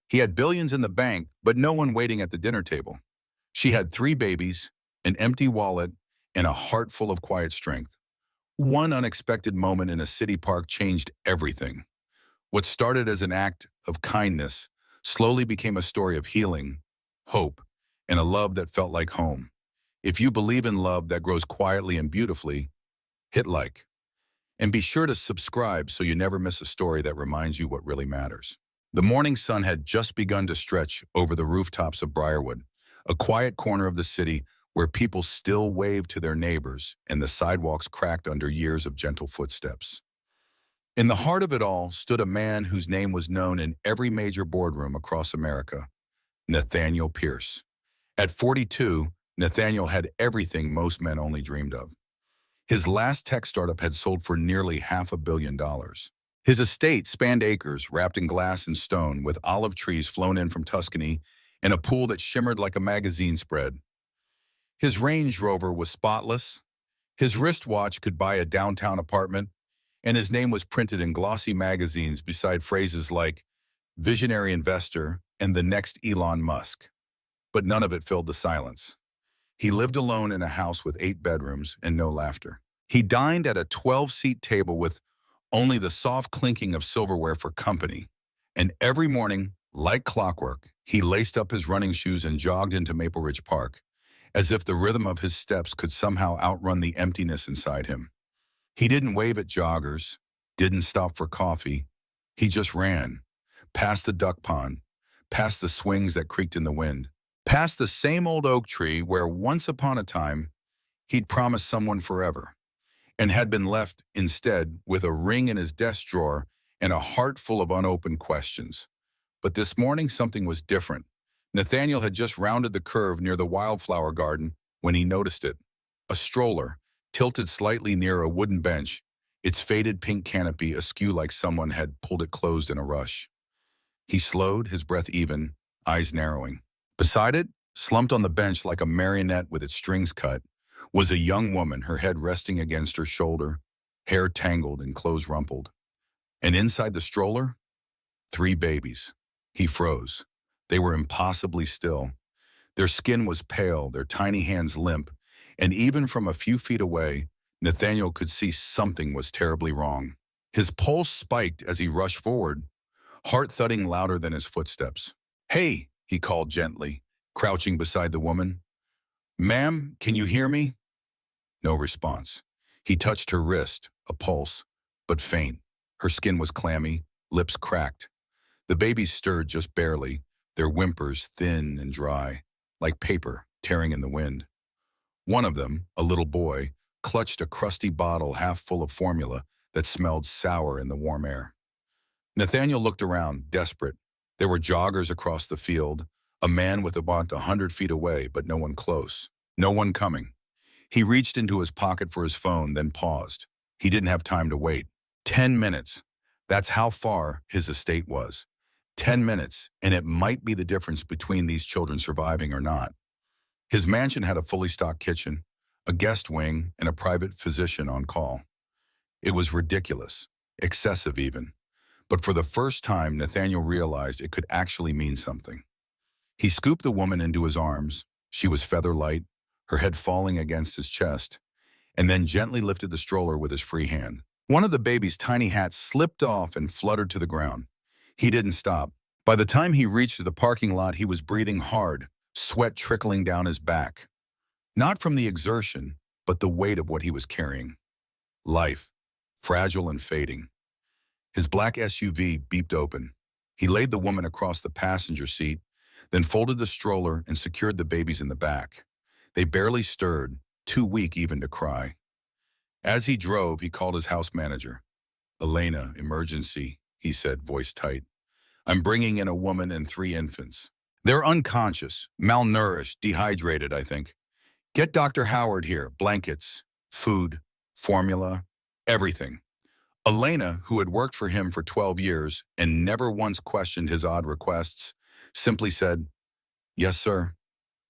He had billions in the bank, but no one waiting at the dinner table. She had 3 babies, an empty wallet, and a heart full of quiet strength. One unexpected moment in a city park changed everything. What started as an act of kindness slowly became a story of healing, hope, and a love that felt like home. If you believe in love that grows quietly and beautifully, hit like. And be sure to subscribe so you never miss a story that reminds you what really matters. The morning sun had just begun to stretch over the rooftops of Briarwood, a quiet corner of the city where people still waved to their neighbors and the sidewalks cracked under years of gentle footsteps. In the heart of it all stood a man whose name was known in every major boardroom across America, Nathaniel Pierce. At 42, Nathaniel had everything most men only dreamed of. His last tech startup had sold for nearly $500 million. His estate spanned acres wrapped in glass and stone, with olive trees flown in from Tuscany and a pool that shimmered like a magazine spread. His Range Rover was spotless, his wristwatch could buy a downtown apartment, and his name was printed in glossy magazines beside phrases like visionary investor and the next Elon Musk. But none of it filled the silence. He lived alone in a house with 8 bedrooms and no laughter. He dined at a 12-seat table with only the soft clinking of silverware for company. And every morning, like clockwork, he laced up his running shoes and jogged into Maple Ridge Park, as if the rhythm of his steps could somehow outrun the emptiness inside him. He didn't wave at joggers, didn't stop for coffee. He just ran, past the duck pond, past the swings that creaked in the wind, past the same old oak tree where once upon a time he'd promised someone forever, and had been left instead with a ring in his desk drawer and a heart full of unopened questions. But this morning something was different. Nathaniel had just rounded the curve near the wildflower garden when he noticed it. A stroller, tilted slightly near a wooden bench, its faded pink canopy askew like someone had pulled it closed in a rush. He slowed, his breath even, eyes narrowing. Beside it, slumped on the bench like a marionette with its strings cut, was a young woman, her head resting against her shoulder, hair tangled and clothes rumpled. And inside the stroller, 3 babies. He froze. They were impossibly still. Their skin was pale, their tiny hands limp, and even from a few feet away, Nathaniel could see something was terribly wrong. His pulse spiked as he rushed forward, heart thudding louder than his footsteps. "Hey," he called gently, crouching beside the woman. "Ma'am, can you hear me?" No response. He touched her wrist, a pulse, but faint. Her skin was clammy, lips cracked. The babies stirred just barely, their whimpers thin and dry, like paper tearing in the wind. One of them, a little boy, clutched a crusty bottle half full of formula that smelled sour in the warm air. Nathaniel looked around, desperate. There were joggers across the field, a man with about 100 feet away, but no one close. No one coming. He reached into his pocket for his phone, then paused. He didn't have time to wait. 10 minutes. That's how far his estate was. 10 minutes, and it might be the difference between these children surviving or not. His mansion had a fully stocked kitchen, a guest wing, and a private physician on call. It was ridiculous, excessive even. But for the first time, Nathaniel realized it could actually mean something. He scooped the woman into his arms. She was feather light, her head falling against his chest, and then gently lifted the stroller with his free hand. One of the baby's tiny hats slipped off and fluttered to the ground. He didn't stop. By the time he reached the parking lot, he was breathing hard, sweat trickling down his back. Not from the exertion, but the weight of what he was carrying. Life, fragile and fading. His black SUV beeped open. He laid the woman across the passenger seat, then folded the stroller and secured the babies in the back. They barely stirred, too weak even to cry. As he drove, he called his house manager. "Elena, emergency," he said, voice tight. "I'm bringing in a woman and 3 infants. They're unconscious, malnourished, dehydrated, I think. Get Dr. Howard here, blankets, food, formula, everything." Elena, who had worked for him for 12 years and never once questioned his odd requests, simply said, "Yes, sir."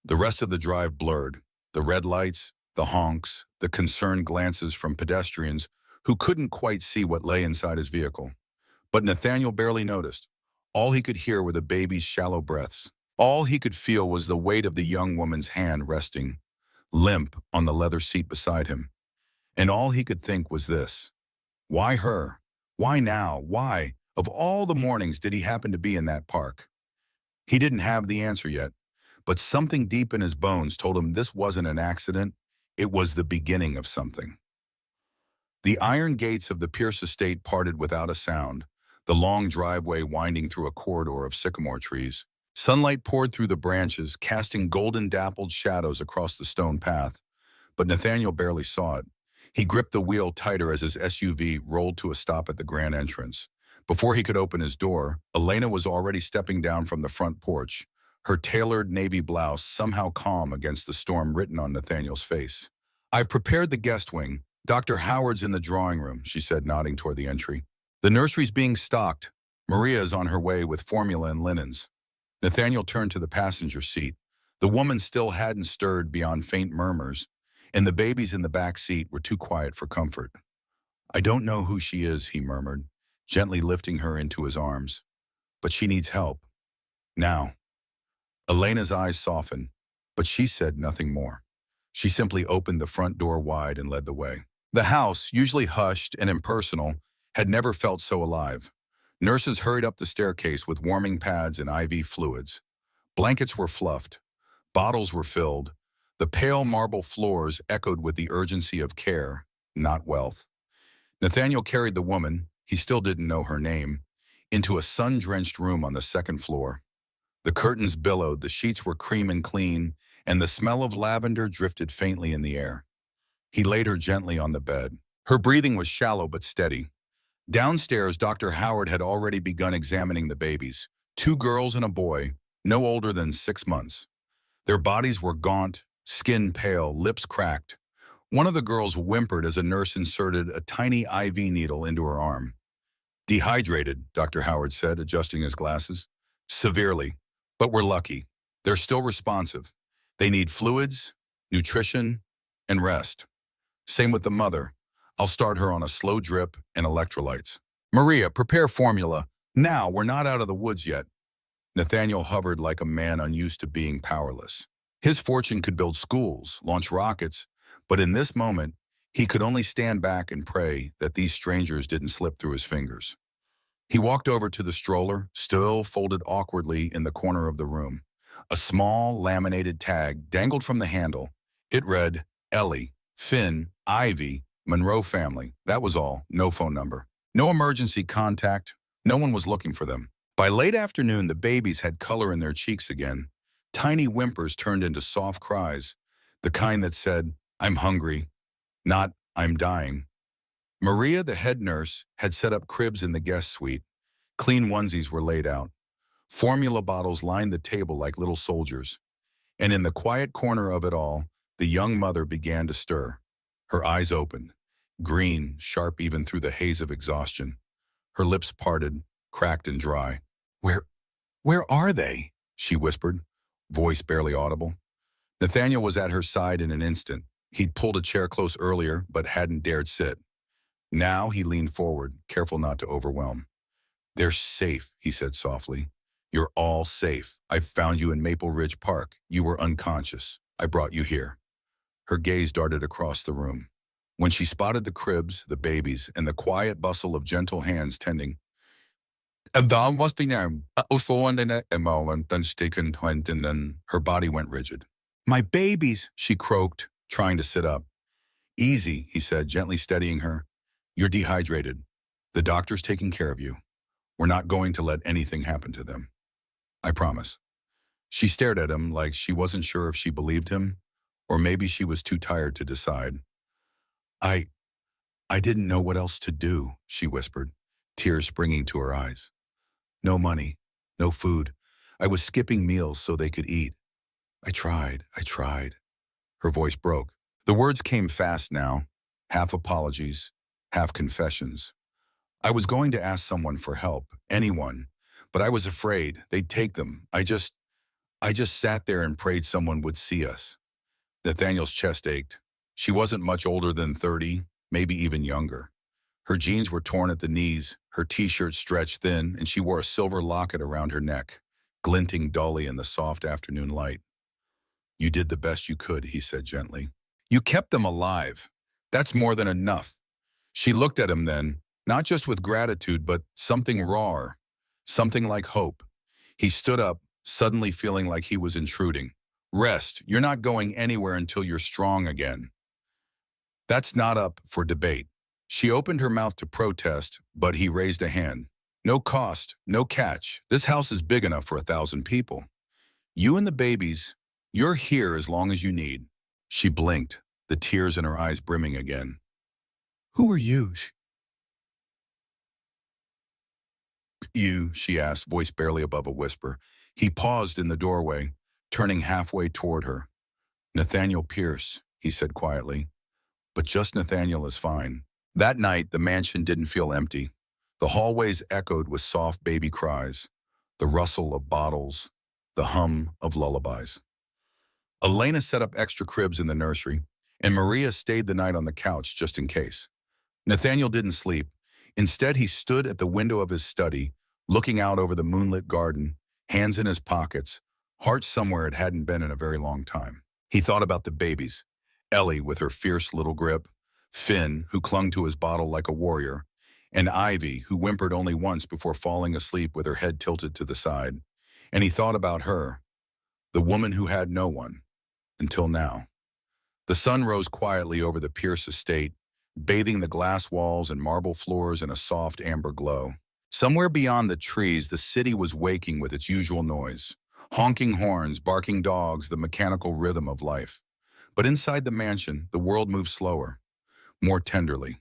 The rest of the drive blurred. The red lights, the honks, the concerned glances from pedestrians who couldn't quite see what lay inside his vehicle. But Nathaniel barely noticed. All he could hear were the baby's shallow breaths. All he could feel was the weight of the young woman's hand resting, limp, on the leather seat beside him. And all he could think was this: why her? Why now? Why, of all the mornings, did he happen to be in that park? He didn't have the answer yet, but something deep in his bones told him this wasn't an accident. It was the beginning of something. The iron gates of the Pierce estate parted without a sound, the long driveway winding through a corridor of sycamore trees. Sunlight poured through the branches, casting golden dappled shadows across the stone path, but Nathaniel barely saw it. He gripped the wheel tighter as his SUV rolled to a stop at the grand entrance. Before he could open his door, Elena was already stepping down from the front porch, her tailored navy blouse somehow calm against the storm written on Nathaniel's face. "I've prepared the guest wing. Dr. Howard's in the drawing room," she said, nodding toward the entry. "The nursery's being stocked. Maria is on her way with formula and linens." Nathaniel turned to the passenger seat. The woman still hadn't stirred beyond faint murmurs, and the babies in the back seat were too quiet for comfort. "I don't know who she is," he murmured, gently lifting her into his arms. "But she needs help. Now." Elena's eyes softened, but she said nothing more. She simply opened the front door wide and led the way. The house, usually hushed and impersonal, had never felt so alive. Nurses hurried up the staircase with warming pads and IV fluids. Blankets were fluffed. Bottles were filled. The pale marble floors echoed with the urgency of care, not wealth. Nathaniel carried the woman, he still didn't know her name, into a sun-drenched room on the second floor. The curtains billowed, the sheets were cream and clean, and the smell of lavender drifted faintly in the air. He laid her gently on the bed. Her breathing was shallow but steady. Downstairs, Dr. Howard had already begun examining the babies, 2 girls and a boy, no older than 6 months. Their bodies were gaunt, skin pale, lips cracked. One of the girls whimpered as a nurse inserted a tiny IV needle into her arm. "Dehydrated," Dr. Howard said, adjusting his glasses. "Severely. But we're lucky. They're still responsive. They need fluids, nutrition, and rest. Same with the mother. I'll start her on a slow drip and electrolytes. Maria, prepare formula. Now, we're not out of the woods yet." Nathaniel hovered like a man unused to being powerless. His fortune could build schools, launch rockets, but in this moment, he could only stand back and pray that these strangers didn't slip through his fingers. He walked over to the stroller, still folded awkwardly in the corner of the room. A small, laminated tag dangled from the handle. It read, "Ellie, Finn, Ivy, Monroe family." That was all. No phone number. No emergency contact. No one was looking for them. By late afternoon, the babies had color in their cheeks again. Tiny whimpers turned into soft cries, the kind that said, "I'm hungry," not "I'm dying." Maria, the head nurse, had set up cribs in the guest suite. Clean onesies were laid out. Formula bottles lined the table like little soldiers. And in the quiet corner of it all, the young mother began to stir. Her eyes opened, green, sharp even through the haze of exhaustion. Her lips parted, cracked and dry. Where are they?" she whispered, voice barely audible. Nathaniel was at her side in an instant. He'd pulled a chair close earlier, but hadn't dared sit. Now he leaned forward, careful not to overwhelm. "They're safe," he said softly. "You're all safe. I found you in Maple Ridge Park. You were unconscious. I brought you here." Her gaze darted across the room. When she spotted the cribs, the babies, and the quiet bustle of gentle hands tending, her body went rigid. "My babies," she croaked, trying to sit up. "Easy," he said, gently steadying her. "You're dehydrated. The doctor's taking care of you. We're not going to let anything happen to them. I promise." She stared at him like she wasn't sure if she believed him, or maybe she was too tired to decide. I didn't know what else to do," she whispered, tears springing to her eyes. "No money, no food. I was skipping meals so they could eat. I tried. Her voice broke. The words came fast now, half apologies, half confessions. "I was going to ask someone for help, anyone, but I was afraid they'd take them. I just sat there and prayed someone would see us." Nathaniel's chest ached. She wasn't much older than 30, maybe even younger. Her jeans were torn at the knees, her t-shirt stretched thin, and she wore a silver locket around her neck, glinting dully in the soft afternoon light. "You did the best you could," he said gently. "You kept them alive. That's more than enough." She looked at him then, not just with gratitude, but something rawer, something like hope. He stood up, suddenly feeling like he was intruding. "Rest. You're not going anywhere until you're strong again." "That's not up for debate." She opened her mouth to protest, but he raised a hand. "No cost, no catch. This house is big enough for 1,000 people. You and the babies, you're here as long as you need." She blinked, the tears in her eyes brimming again. "Who are you?" "You," she asked, voice barely above a whisper. He paused in the doorway, turning halfway toward her. "Nathaniel Pierce," he said quietly. But just Nathaniel is fine. That night, the mansion didn't feel empty. The hallways echoed with soft baby cries, the rustle of bottles, the hum of lullabies. Elena set up extra cribs in the nursery, and Maria stayed the night on the couch just in case. Nathaniel didn't sleep. Instead, he stood at the window of his study, looking out over the moonlit garden, hands in his pockets, heart somewhere it hadn't been in a very long time. He thought about the babies, Ellie with her fierce little grip, Finn, who clung to his bottle like a warrior, and Ivy, who whimpered only once before falling asleep with her head tilted to the side. And he thought about her, the woman who had no one, until now. The sun rose quietly over the Pierce estate, bathing the glass walls and marble floors in a soft amber glow. Somewhere beyond the trees, the city was waking with its usual noise. Honking horns, barking dogs, the mechanical rhythm of life. But inside the mansion, the world moved slower, more tenderly.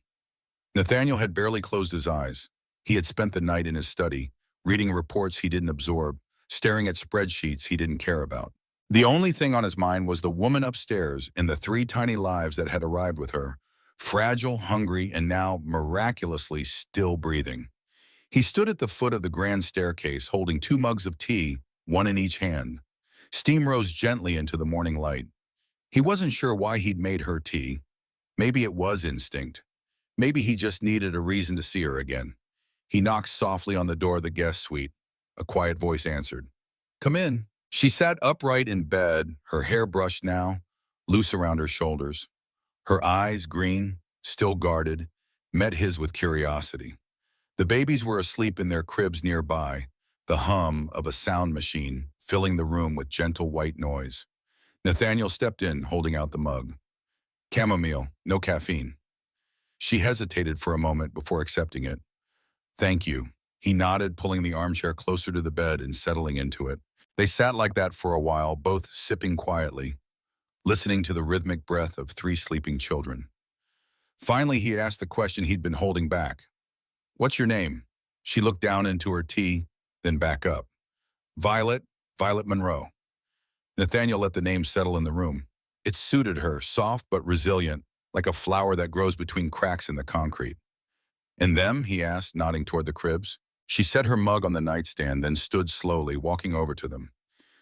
Nathaniel had barely closed his eyes. He had spent the night in his study, reading reports he didn't absorb, staring at spreadsheets he didn't care about. The only thing on his mind was the woman upstairs and the 3 tiny lives that had arrived with her, fragile, hungry, and now miraculously still breathing. He stood at the foot of the grand staircase, holding 2 mugs of tea, one in each hand. Steam rose gently into the morning light. He wasn't sure why he'd made her tea. Maybe it was instinct. Maybe he just needed a reason to see her again. He knocked softly on the door of the guest suite. A quiet voice answered. "Come in." She sat upright in bed, her hair brushed now, loose around her shoulders. Her eyes, green, still guarded, met his with curiosity. The babies were asleep in their cribs nearby, the hum of a sound machine filling the room with gentle white noise. Nathaniel stepped in, holding out the mug. "Chamomile, no caffeine." She hesitated for a moment before accepting it. "Thank you." He nodded, pulling the armchair closer to the bed and settling into it. They sat like that for a while, both sipping quietly, listening to the rhythmic breath of 3 sleeping children. Finally, he asked the question he'd been holding back. "What's your name?" She looked down into her tea, then back up. "Violet, Violet Monroe." Nathaniel let the name settle in the room. It suited her, soft but resilient, like a flower that grows between cracks in the concrete. "And them?" he asked, nodding toward the cribs. She set her mug on the nightstand, then stood slowly, walking over to them.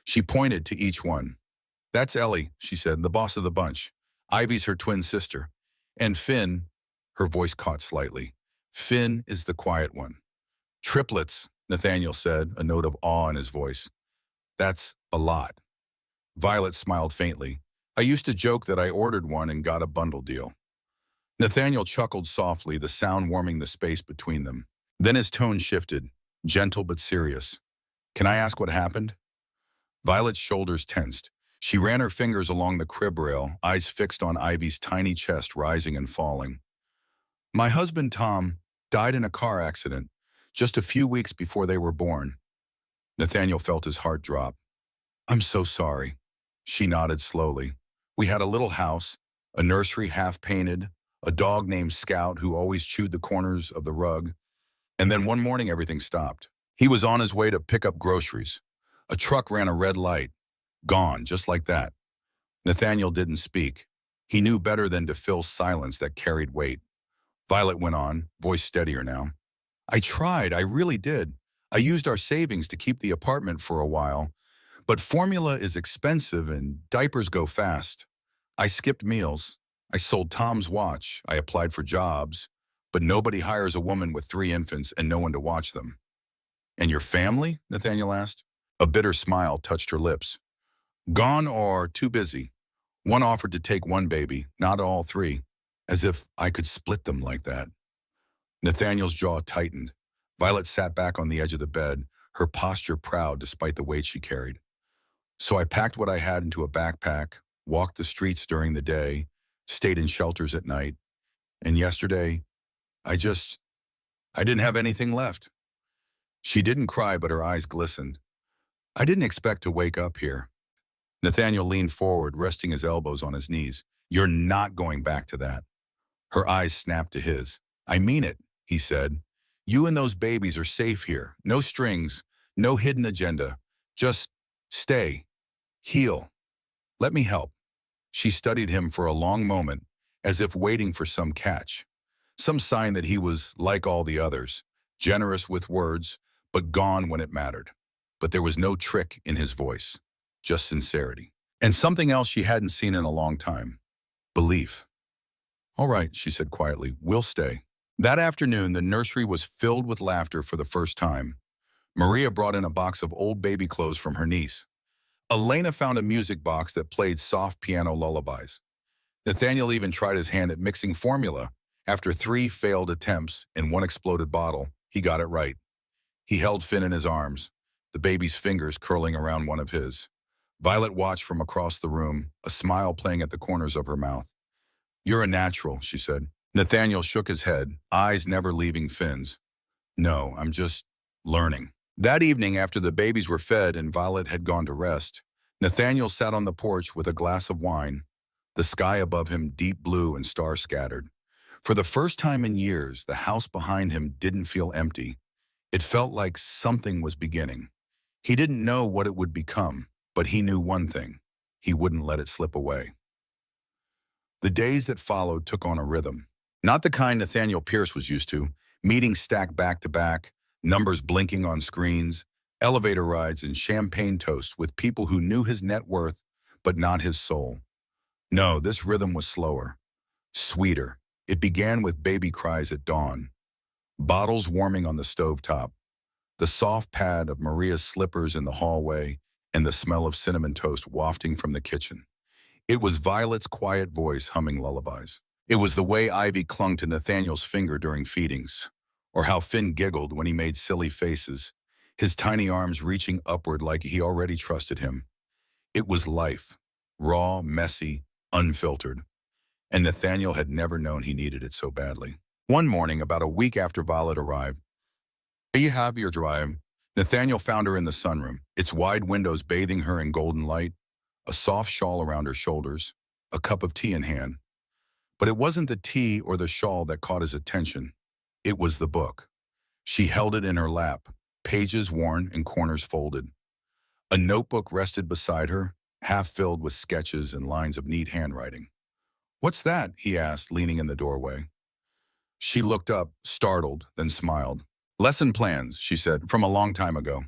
She pointed to each one. "That's Ellie," she said, "the boss of the bunch. Ivy's her twin sister. And Finn," her voice caught slightly, "Finn is the quiet one." "Triplets," Nathaniel said, a note of awe in his voice. "That's a lot." Violet smiled faintly. "I used to joke that I ordered one and got a bundle deal." Nathaniel chuckled softly, the sound warming the space between them. Then his tone shifted, gentle but serious. "Can I ask what happened?" Violet's shoulders tensed. She ran her fingers along the crib rail, eyes fixed on Ivy's tiny chest rising and falling. "My husband, Tom, died in a car accident just a few weeks before they were born." Nathaniel felt his heart drop. "I'm so sorry." She nodded slowly. "We had a little house, a nursery half painted, a dog named Scout who always chewed the corners of the rug. And then one morning everything stopped. He was on his way to pick up groceries. A truck ran a red light. Gone, just like that." Nathaniel didn't speak. He knew better than to fill silence that carried weight. Violet went on, voice steadier now. "I tried, I really did. I used our savings to keep the apartment for a while. But formula is expensive and diapers go fast. I skipped meals. I sold Tom's watch. I applied for jobs. but nobody hires a woman with 3 infants and no one to watch them. And your family? Nathaniel asked. A bitter smile touched her lips. Gone or too busy. One offered to take one baby, not all three, as if I could split them like that. Nathaniel's jaw tightened. Violet sat back on the edge of the bed, her posture proud despite the weight she carried. So I packed what I had into a backpack, walked the streets during the day, stayed in shelters at night, and yesterday, I didn't have anything left. She didn't cry, but her eyes glistened. I didn't expect to wake up here. Nathaniel leaned forward, resting his elbows on his knees. You're not going back to that. Her eyes snapped to his. I mean it, he said. You and those babies are safe here. No strings, no hidden agenda. Just stay, heal. Let me help. She studied him for a long moment, as if waiting for some catch. Some sign that he was like all the others, generous with words, but gone when it mattered. But there was no trick in his voice, just sincerity. And something else she hadn't seen in a long time, belief. All right, she said quietly, we'll stay. That afternoon, the nursery was filled with laughter for the first time. Maria brought in a box of old baby clothes from her niece. Elena found a music box that played soft piano lullabies. Nathaniel even tried his hand at mixing formula. After 3 failed attempts and 1 exploded bottle, he got it right. He held Finn in his arms, the baby's fingers curling around one of his. Violet watched from across the room, a smile playing at the corners of her mouth. You're a natural, she said. Nathaniel shook his head, eyes never leaving Finn's. No, I'm just learning. That evening, after the babies were fed and Violet had gone to rest, Nathaniel sat on the porch with a glass of wine, the sky above him deep blue and star-scattered. For the first time in years, the house behind him didn't feel empty. It felt like something was beginning. He didn't know what it would become, but he knew one thing. He wouldn't let it slip away. The days that followed took on a rhythm. Not the kind Nathaniel Pierce was used to, meetings stacked back to back, numbers blinking on screens, elevator rides and champagne toasts with people who knew his net worth, but not his soul. No, this rhythm was slower, sweeter. It began with baby cries at dawn, bottles warming on the stovetop, the soft pad of Maria's slippers in the hallway, and the smell of cinnamon toast wafting from the kitchen. It was Violet's quiet voice humming lullabies. It was the way Ivy clung to Nathaniel's finger during feedings, or how Finn giggled when he made silly faces, his tiny arms reaching upward like he already trusted him. It was life, raw, messy, unfiltered, and Nathaniel had never known he needed it so badly. One morning, about a week after Violet arrived, "Are you happy or dry?" Nathaniel found her in the sunroom, its wide windows bathing her in golden light, a soft shawl around her shoulders, a cup of tea in hand. But it wasn't the tea or the shawl that caught his attention. It was the book. She held it in her lap, pages worn and corners folded. A notebook rested beside her, half filled with sketches and lines of neat handwriting. "What's that?" he asked, leaning in the doorway. She looked up, startled, then smiled. "Lesson plans," she said, "from a long time ago."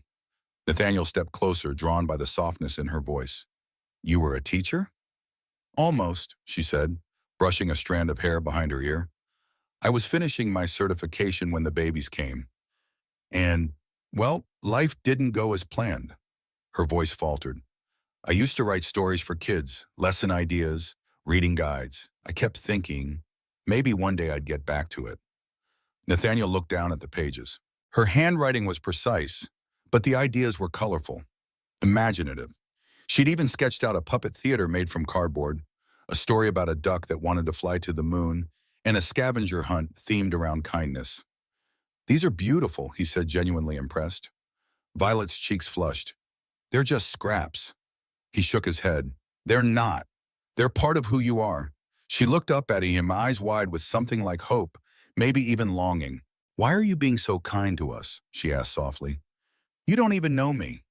Nathaniel stepped closer, drawn by the softness in her voice. "You were a teacher?" "Almost," she said, brushing a strand of hair behind her ear. "I was finishing my certification when the babies came. And, well, life didn't go as planned." Her voice faltered. "I used to write stories for kids, lesson ideas, reading guides. I kept thinking, maybe one day I'd get back to it." Nathaniel looked down at the pages. Her handwriting was precise, but the ideas were colorful, imaginative. She'd even sketched out a puppet theater made from cardboard, a story about a duck that wanted to fly to the moon, and a scavenger hunt themed around kindness. "These are beautiful," he said, genuinely impressed. Violet's cheeks flushed. "They're just scraps." He shook his head. "They're not. They're part of who you are." She looked up at him, eyes wide with something like hope, maybe even longing. "Why are you being so kind to us?" she asked softly. "You don't even know me."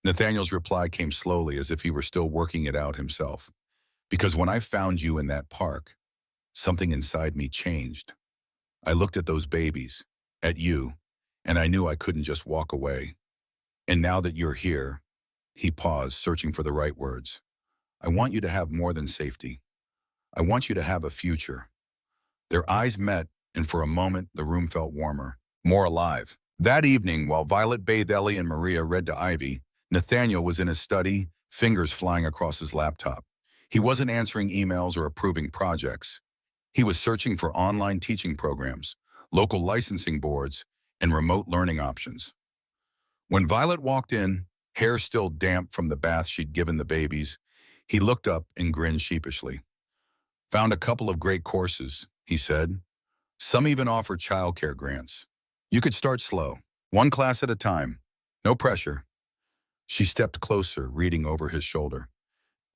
Nathaniel's reply came slowly, as if he were still working it out himself. "Because when I found you in that park, something inside me changed. I looked at those babies, at you, and I knew I couldn't just walk away. And now that you're here," he paused, searching for the right words, "I want you to have more than safety. I want you to have a future." Their eyes met, and for a moment the room felt warmer, more alive. That evening, while Violet bathed Ellie and Maria read to Ivy, Nathaniel was in his study, fingers flying across his laptop. He wasn't answering emails or approving projects. He was searching for online teaching programs, local licensing boards, and remote learning options. When Violet walked in, hair still damp from the bath she'd given the babies, he looked up and grinned sheepishly. "Found a couple of great courses," he said. "Some even offer childcare grants. You could start slow, one class at a time. No pressure." She stepped closer, reading over his shoulder.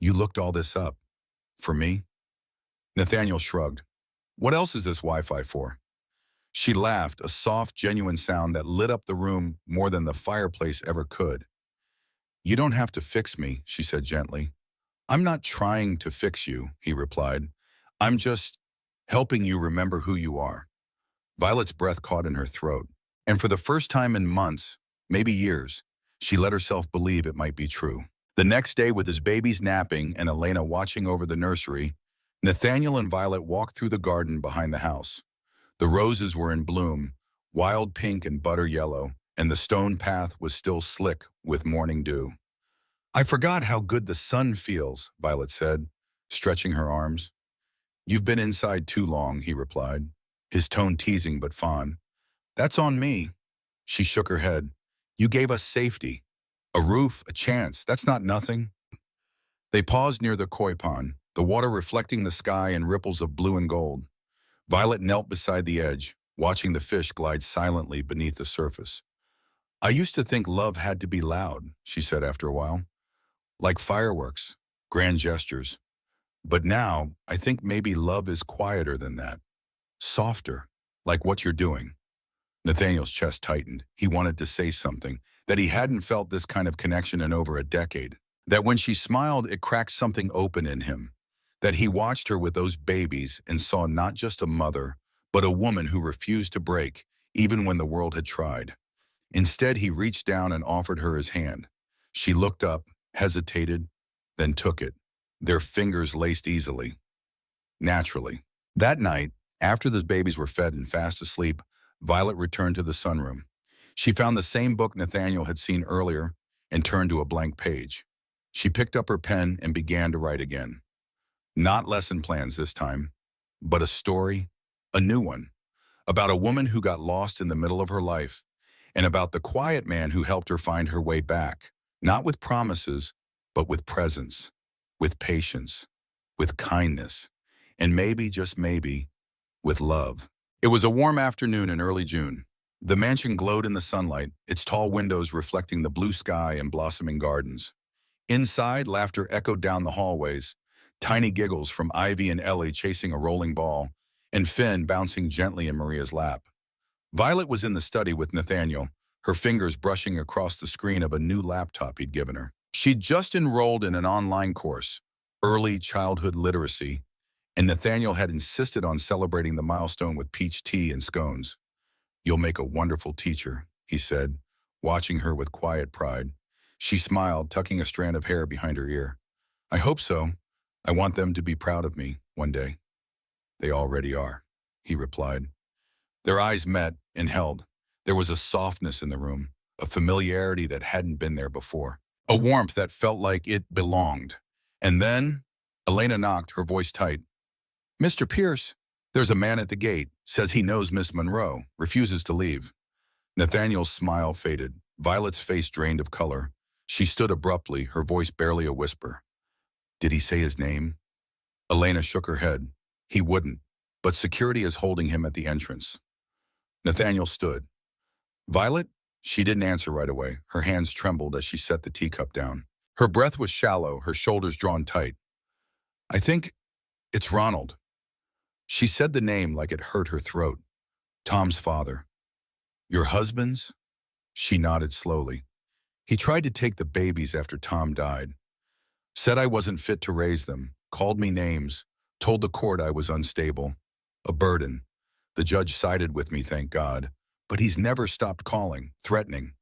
"You looked all this up. For me?" Nathaniel shrugged. "What else is this Wi-Fi for?" She laughed, a soft, genuine sound that lit up the room more than the fireplace ever could. "You don't have to fix me," she said gently. "I'm not trying to fix you," he replied. "I'm just helping you remember who you are." Violet's breath caught in her throat, and for the first time in months, maybe years, she let herself believe it might be true. The next day, with his babies napping and Elena watching over the nursery, Nathaniel and Violet walked through the garden behind the house. The roses were in bloom, wild pink and butter yellow, and the stone path was still slick with morning dew. "I forgot how good the sun feels," Violet said, stretching her arms. "You've been inside too long," he replied, his tone teasing but fond. "That's on me." She shook her head. "You gave us safety. A roof, a chance, that's not nothing." They paused near the koi pond, the water reflecting the sky in ripples of blue and gold. Violet knelt beside the edge, watching the fish glide silently beneath the surface. "I used to think love had to be loud," she said after a while. "Like fireworks, grand gestures. But now, I think maybe love is quieter than that. Softer, like what you're doing." Nathaniel's chest tightened. He wanted to say something, that he hadn't felt this kind of connection in over a decade. That when she smiled, it cracked something open in him. That he watched her with those babies and saw not just a mother, but a woman who refused to break, even when the world had tried. Instead, he reached down and offered her his hand. She looked up, hesitated, then took it. Their fingers laced easily, naturally. That night, after the babies were fed and fast asleep, Violet returned to the sunroom. She found the same book Nathaniel had seen earlier and turned to a blank page. She picked up her pen and began to write again. Not lesson plans this time, but a story, a new one, about a woman who got lost in the middle of her life, and about the quiet man who helped her find her way back, not with promises, but with presence, with patience, with kindness, and maybe, just maybe, with love. It was a warm afternoon in early June. The mansion glowed in the sunlight, its tall windows reflecting the blue sky and blossoming gardens. Inside, laughter echoed down the hallways, tiny giggles from Ivy and Ellie chasing a rolling ball, and Finn bouncing gently in Maria's lap. Violet was in the study with Nathaniel, her fingers brushing across the screen of a new laptop he'd given her. She'd just enrolled in an online course, Early Childhood Literacy, and Nathaniel had insisted on celebrating the milestone with peach tea and scones. "You'll make a wonderful teacher," he said, watching her with quiet pride. She smiled, tucking a strand of hair behind her ear. "I hope so. I want them to be proud of me one day." "They already are," he replied. Their eyes met and held. There was a softness in the room, a familiarity that hadn't been there before, a warmth that felt like it belonged. And then Elena knocked, her voice tight. "Mr. Pierce, there's a man at the gate, says he knows Miss Monroe, refuses to leave." Nathaniel's smile faded. Violet's face drained of color. She stood abruptly, her voice barely a whisper. "Did he say his name?" Elena shook her head. "He wouldn't, but security is holding him at the entrance." Nathaniel stood. "Violet?" She didn't answer right away. Her hands trembled as she set the teacup down. Her breath was shallow, her shoulders drawn tight. "I think it's Ronald." She said the name like it hurt her throat. "Tom's father." "Your husband's?" She nodded slowly. "He tried to take the babies after Tom died. Said I wasn't fit to raise them, called me names, told the court I was unstable. A burden. The judge sided with me, thank God. But he's never stopped calling, threatening."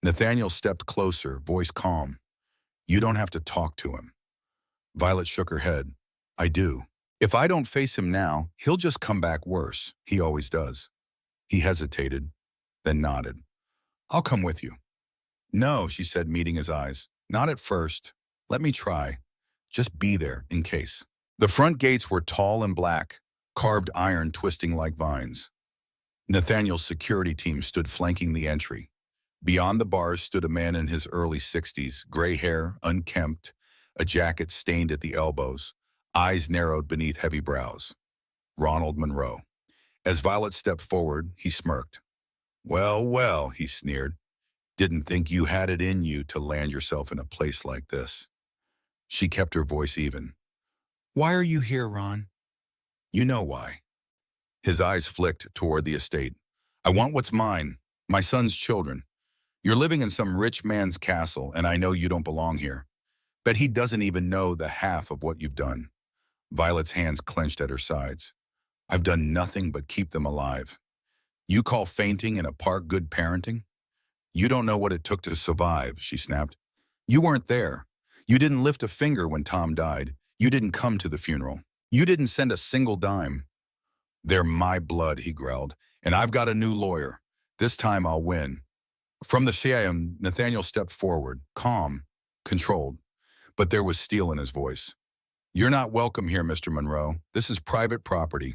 Nathaniel stepped closer, voice calm. "You don't have to talk to him." Violet shook her head. "I do. If I don't face him now, he'll just come back worse. He always does. He hesitated, then nodded. I'll come with you. No, she said, meeting his eyes. Not at first. Let me try. Just be there, in case. The front gates were tall and black, carved iron twisting like vines. Nathaniel's security team stood flanking the entry. Beyond the bars stood a man in his early 60s, gray hair, unkempt, a jacket stained at the elbows, eyes narrowed beneath heavy brows. Ronald Monroe. As Violet stepped forward, he smirked. Well, well, he sneered. Didn't think you had it in you to land yourself in a place like this. She kept her voice even. Why are you here, Ron? You know why. His eyes flicked toward the estate. I want what's mine, my son's children. You're living in some rich man's castle, and I know you don't belong here. Bet he doesn't even know the half of what you've done. Violet's hands clenched at her sides. I've done nothing but keep them alive. You call fainting in a park good parenting? You don't know what it took to survive, she snapped. You weren't there. You didn't lift a finger when Tom died. You didn't come to the funeral. You didn't send a single dime. They're my blood, he growled, and I've got a new lawyer. This time I'll win. From the CIM, Nathaniel stepped forward, calm, controlled, but there was steel in his voice. You're not welcome here, Mr. Monroe. This is private property.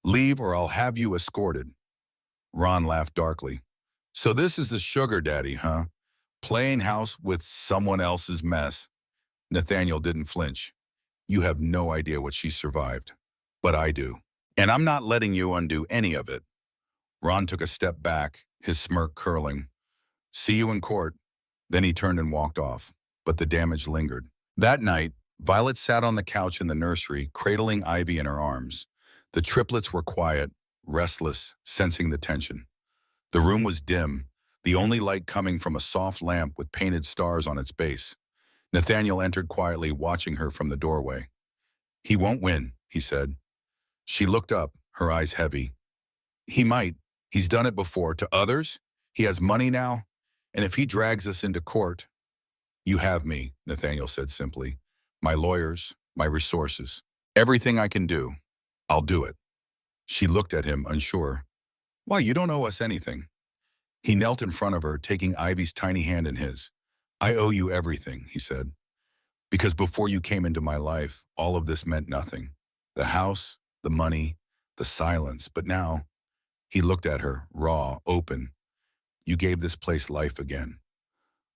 Leave or I'll have you escorted. Ron laughed darkly. So this is the sugar daddy, huh? Playing house with someone else's mess. Nathaniel didn't flinch. You have no idea what she survived. But I do. And I'm not letting you undo any of it. Ron took a step back, his smirk curling. See you in court. Then he turned and walked off. But the damage lingered. That night, Violet sat on the couch in the nursery, cradling Ivy in her arms. The triplets were quiet, restless, sensing the tension. The room was dim, the only light coming from a soft lamp with painted stars on its base. Nathaniel entered quietly, watching her from the doorway. He won't win, he said. She looked up, her eyes heavy. He might. He's done it before. To others, he has money now, and if he drags us into court... You have me, Nathaniel said simply. My lawyers, my resources. Everything I can do, I'll do it. She looked at him, unsure. Why, you don't owe us anything. He knelt in front of her, taking Ivy's tiny hand in his. I owe you everything, he said. Because before you came into my life, all of this meant nothing. The house, the money, the silence. But now, he looked at her, raw, open. You gave this place life again.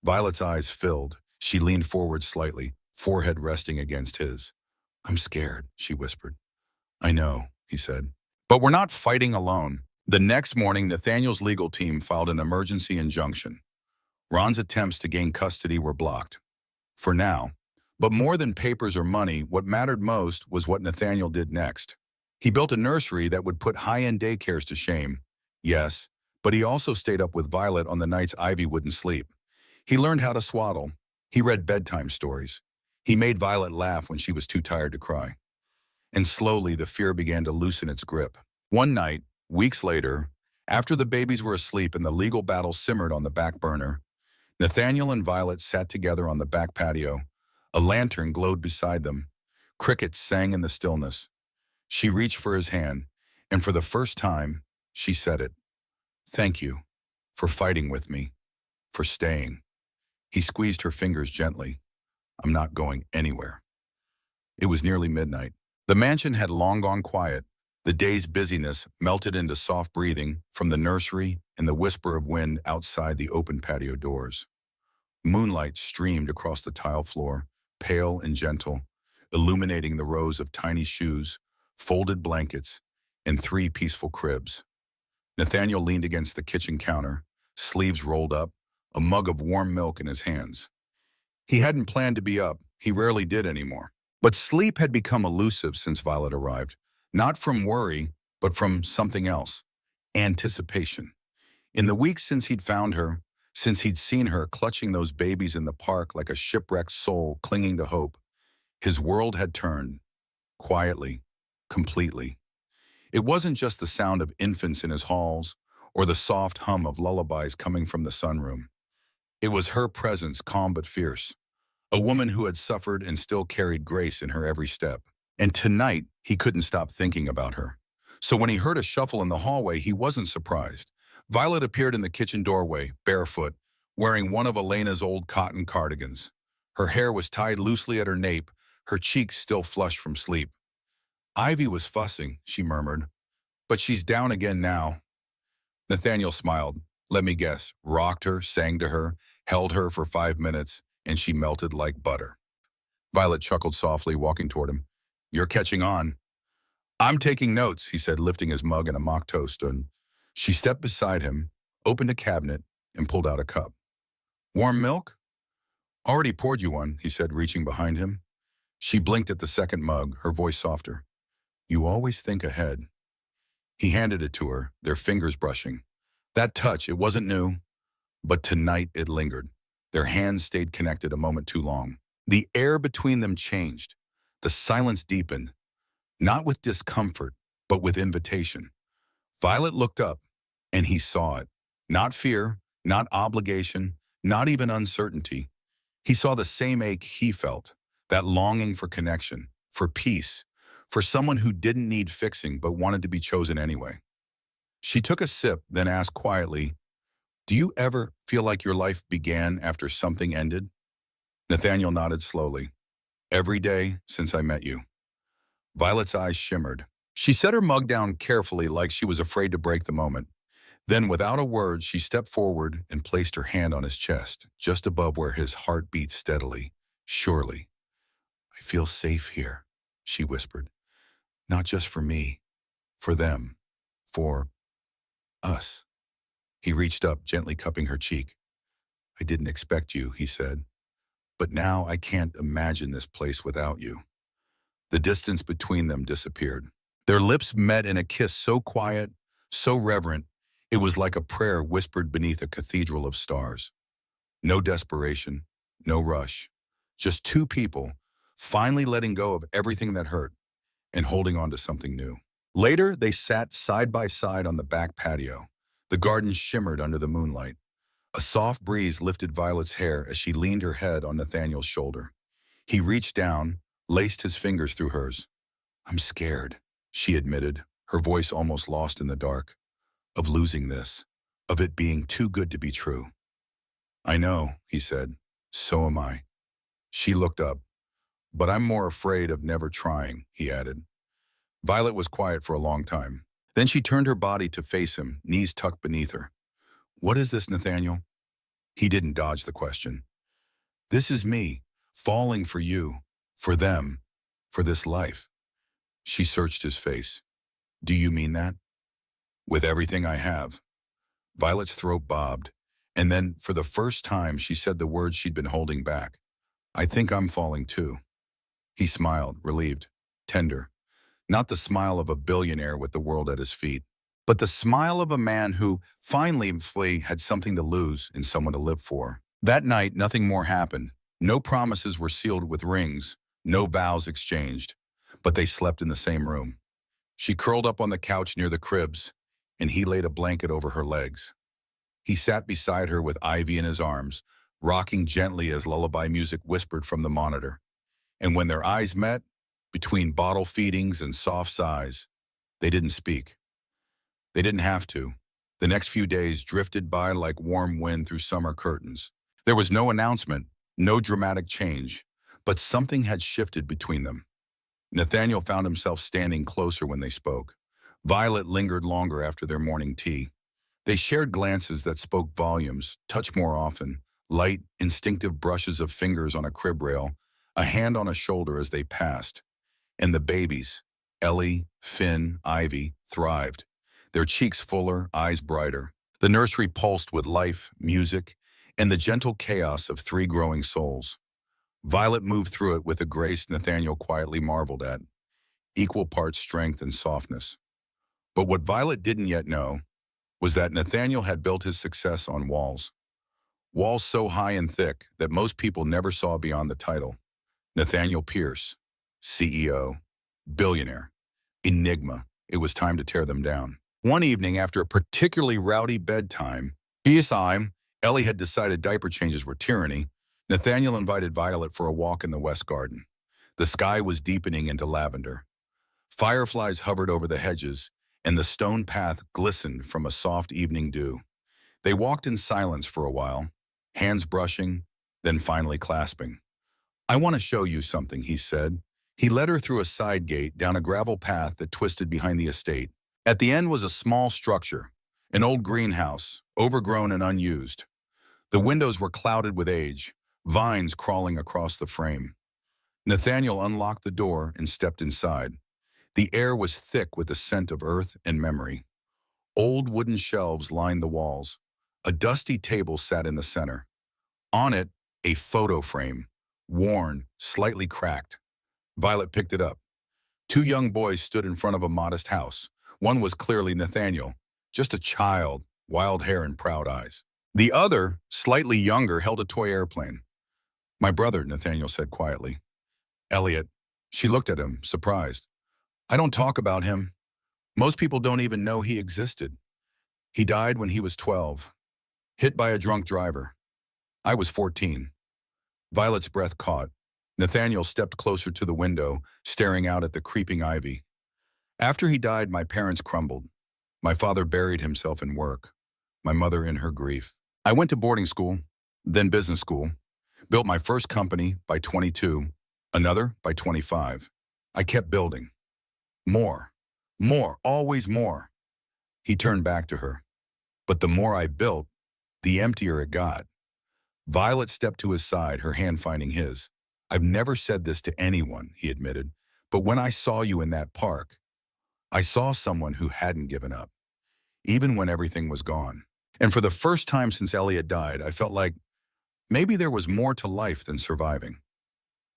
Violet's eyes filled. She leaned forward slightly, forehead resting against his. I'm scared, she whispered. I know, he said. But we're not fighting alone. The next morning, Nathaniel's legal team filed an emergency injunction. Ron's attempts to gain custody were blocked. For now. But more than papers or money, what mattered most was what Nathaniel did next. He built a nursery that would put high-end daycares to shame. Yes, but he also stayed up with Violet on the nights Ivy wouldn't sleep. He learned how to swaddle. He read bedtime stories. He made Violet laugh when she was too tired to cry. And slowly, the fear began to loosen its grip. One night, weeks later, after the babies were asleep and the legal battle simmered on the back burner, Nathaniel and Violet sat together on the back patio. A lantern glowed beside them. Crickets sang in the stillness. She reached for his hand, and for the first time, she said it. Thank you for fighting with me, for staying. He squeezed her fingers gently. I'm not going anywhere. It was nearly midnight. The mansion had long gone quiet. The day's busyness melted into soft breathing from the nursery and the whisper of wind outside the open patio doors. Moonlight streamed across the tile floor, pale and gentle, illuminating the rows of tiny shoes, folded blankets, and 3 peaceful cribs. Nathaniel leaned against the kitchen counter, sleeves rolled up, a mug of warm milk in his hands. He hadn't planned to be up. He rarely did anymore. But sleep had become elusive since Violet arrived. Not from worry, but from something else. Anticipation. In the weeks since he'd found her, since he'd seen her clutching those babies in the park like a shipwrecked soul clinging to hope, his world had turned. Quietly. Completely. It wasn't just the sound of infants in his halls, or the soft hum of lullabies coming from the sunroom. It was her presence, calm but fierce. A woman who had suffered and still carried grace in her every step. And tonight, He couldn't stop thinking about her. So when he heard a shuffle in the hallway, he wasn't surprised. Violet appeared in the kitchen doorway, barefoot, wearing one of Elena's old cotton cardigans. Her hair was tied loosely at her nape, her cheeks still flushed from sleep. Ivy was fussing, she murmured. But she's down again now. Nathaniel smiled. Let me guess, rocked her, sang to her, held her for 5 minutes, and she melted like butter. Violet chuckled softly, walking toward him. You're catching on. I'm taking notes, he said, lifting his mug and a mock toast, and she stepped beside him, opened a cabinet, and pulled out a cup. Warm milk? Already poured you one, he said, reaching behind him. She blinked at the second mug, her voice softer. You always think ahead. He handed it to her, their fingers brushing. That touch, it wasn't new, but tonight it lingered. Their hands stayed connected a moment too long. The air between them changed. The silence deepened, not with discomfort, but with invitation. Violet looked up, and he saw it. Not fear, not obligation, not even uncertainty. He saw the same ache he felt, that longing for connection, for peace, for someone who didn't need fixing but wanted to be chosen anyway. She took a sip, then asked quietly, Do you ever feel like your life began after something ended? Nathaniel nodded slowly. Every day since I met you. Violet's eyes shimmered. She set her mug down carefully like she was afraid to break the moment. Then, without a word, she stepped forward and placed her hand on his chest, just above where his heart beat steadily, surely. I feel safe here, she whispered. Not just for me, for them, for us. He reached up, gently cupping her cheek. I didn't expect you, he said. But now I can't imagine this place without you. The distance between them disappeared. Their lips met in a kiss so quiet, so reverent, it was like a prayer whispered beneath a cathedral of stars. No desperation, no rush. Just two people, finally letting go of everything that hurt and holding on to something new. Later, they sat side by side on the back patio. The garden shimmered under the moonlight. A soft breeze lifted Violet's hair as she leaned her head on Nathaniel's shoulder. He reached down, laced his fingers through hers. I'm scared, she admitted, her voice almost lost in the dark. Of losing this, of it being too good to be true. I know, he said. So am I. She looked up. But I'm more afraid of never trying, he added. Violet was quiet for a long time. Then she turned her body to face him, knees tucked beneath her. What is this, Nathaniel? He didn't dodge the question. This is me, falling for you, for them, for this life. She searched his face. Do you mean that? With everything I have. Violet's throat bobbed, and then, for the first time, she said the words she'd been holding back. I think I'm falling too. He smiled, relieved, tender. Not the smile of a billionaire with the world at his feet, but the smile of a man who, finally, had something to lose and someone to live for. That night, nothing more happened. No promises were sealed with rings, no vows exchanged, but they slept in the same room. She curled up on the couch near the cribs, and he laid a blanket over her legs. He sat beside her with Ivy in his arms, rocking gently as lullaby music whispered from the monitor. And when their eyes met, between bottle feedings and soft sighs, they didn't speak. They didn't have to. The next few days drifted by like warm wind through summer curtains. There was no announcement, no dramatic change, but something had shifted between them. Nathaniel found himself standing closer when they spoke. Violet lingered longer after their morning tea. They shared glances that spoke volumes, touched more often, light, instinctive brushes of fingers on a crib rail, a hand on a shoulder as they passed. And the babies, Ellie, Finn, Ivy, thrived. Their cheeks fuller, eyes brighter. The nursery pulsed with life, music, and the gentle chaos of three growing souls. Violet moved through it with a grace Nathaniel quietly marveled at, equal parts strength and softness. But what Violet didn't yet know was that Nathaniel had built his success on walls. Walls so high and thick that most people never saw beyond the title. Nathaniel Pierce, CEO, billionaire, enigma. It was time to tear them down. One evening, after a particularly rowdy bedtime, Ellie had decided diaper changes were tyranny. Nathaniel invited Violet for a walk in the West Garden. The sky was deepening into lavender. Fireflies hovered over the hedges, and the stone path glistened from a soft evening dew. They walked in silence for a while, hands brushing, then finally clasping. "I want to show you something," he said. He led her through a side gate down a gravel path that twisted behind the estate. At the end was a small structure, an old greenhouse, overgrown and unused. The windows were clouded with age, vines crawling across the frame. Nathaniel unlocked the door and stepped inside. The air was thick with the scent of earth and memory. Old wooden shelves lined the walls. A dusty table sat in the center. On it, a photo frame, worn, slightly cracked. Violet picked it up. Two young boys stood in front of a modest house. One was clearly Nathaniel, just a child, wild hair and proud eyes. The other, slightly younger, held a toy airplane. "My brother," Nathaniel said quietly. "Elliot." She looked at him, surprised. "I don't talk about him. Most people don't even know he existed. He died when he was 12, hit by a drunk driver. I was 14. Violet's breath caught. Nathaniel stepped closer to the window, staring out at the creeping ivy. "After he died, my parents crumbled. My father buried himself in work, my mother in her grief. I went to boarding school, then business school, built my first company by 22, another by 25. I kept building. More, always more." He turned back to her. "But the more I built, the emptier it got." Violet stepped to his side, her hand finding his. "I've never said this to anyone," he admitted, "but when I saw you in that park, I saw someone who hadn't given up, even when everything was gone. And for the first time since Elliot died, I felt like maybe there was more to life than surviving."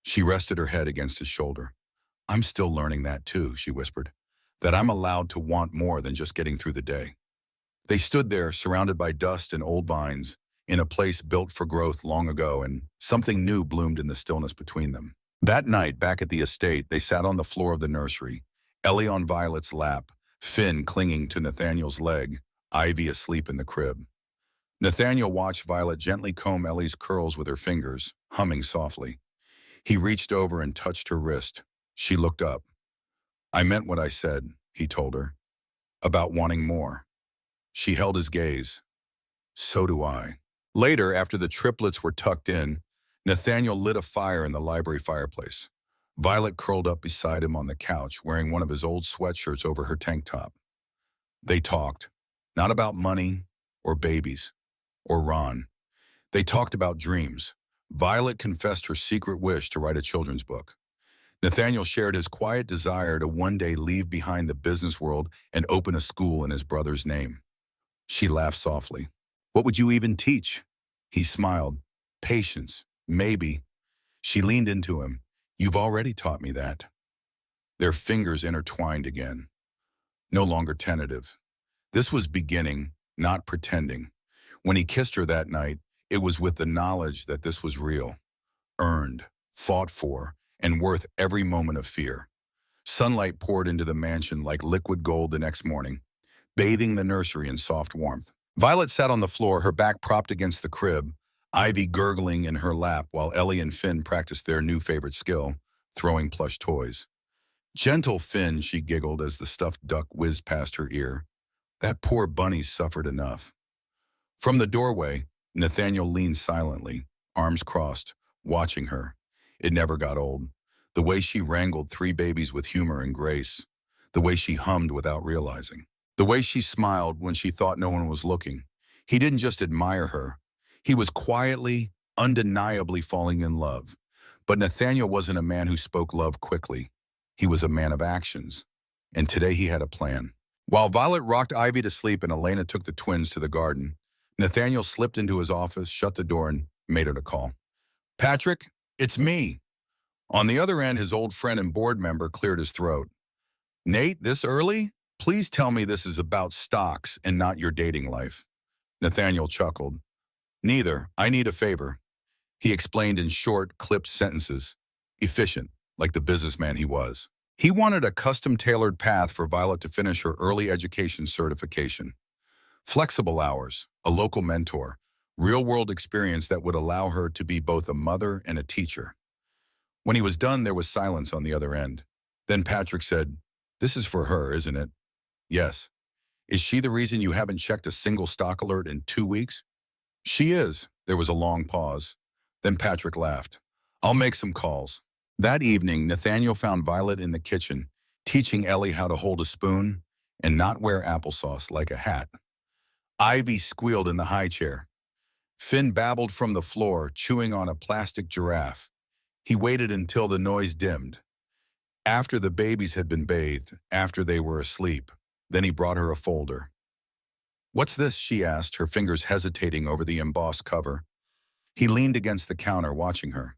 She rested her head against his shoulder. "I'm still learning that too," she whispered, "that I'm allowed to want more than just getting through the day." They stood there, surrounded by dust and old vines, in a place built for growth long ago, and something new bloomed in the stillness between them. That night, back at the estate, they sat on the floor of the nursery, Ellie on Violet's lap, Finn clinging to Nathaniel's leg, Ivy asleep in the crib. Nathaniel watched Violet gently comb Ellie's curls with her fingers, humming softly. He reached over and touched her wrist. She looked up. "I meant what I said," he told her, "about wanting more." She held his gaze. "So do I." Later, after the triplets were tucked in, Nathaniel lit a fire in the library fireplace. Violet curled up beside him on the couch, wearing one of his old sweatshirts over her tank top. They talked, not about money or babies or Ron. They talked about dreams. Violet confessed her secret wish to write a children's book. Nathaniel shared his quiet desire to one day leave behind the business world and open a school in his brother's name. She laughed softly. "What would you even teach?" He smiled. "Patience, maybe." She leaned into him. "You've already taught me that." Their fingers intertwined again, no longer tentative. This was beginning, not pretending. When he kissed her that night, it was with the knowledge that this was real, earned, fought for, and worth every moment of fear. Sunlight poured into the mansion like liquid gold the next morning, bathing the nursery in soft warmth. Violet sat on the floor, her back propped against the crib, Ivy gurgling in her lap while Ellie and Finn practiced their new favorite skill, throwing plush toys. "Gentle Finn," she giggled as the stuffed duck whizzed past her ear. "That poor bunny suffered enough." From the doorway, Nathaniel leaned silently, arms crossed, watching her. It never got old. The way she wrangled 3 babies with humor and grace. The way she hummed without realizing. The way she smiled when she thought no one was looking. He didn't just admire her. He was quietly, undeniably falling in love. But Nathaniel wasn't a man who spoke love quickly. He was a man of actions. And today he had a plan. While Violet rocked Ivy to sleep and Elena took the twins to the garden, Nathaniel slipped into his office, shut the door, and made it a call. "Patrick, it's me." On the other end, his old friend and board member cleared his throat. "Nate, this early? Please tell me this is about stocks and not your dating life." Nathaniel chuckled. "Neither. I need a favor." He explained in short, clipped sentences, efficient, like the businessman he was. He wanted a custom-tailored path for Violet to finish her early education certification. Flexible hours, a local mentor, real-world experience that would allow her to be both a mother and a teacher. When he was done, there was silence on the other end. Then Patrick said, This is for her, isn't it? Yes. Is she the reason you haven't checked a single stock alert in 2 weeks? She is. There was a long pause. Then Patrick laughed. I'll make some calls. That evening, Nathaniel found Violet in the kitchen, teaching Ellie how to hold a spoon and not wear applesauce like a hat. Ivy squealed in the high chair. Finn babbled from the floor, chewing on a plastic giraffe. He waited until the noise dimmed. After the babies had been bathed, after they were asleep, then he brought her a folder. What's this? She asked, her fingers hesitating over the embossed cover. He leaned against the counter, watching her.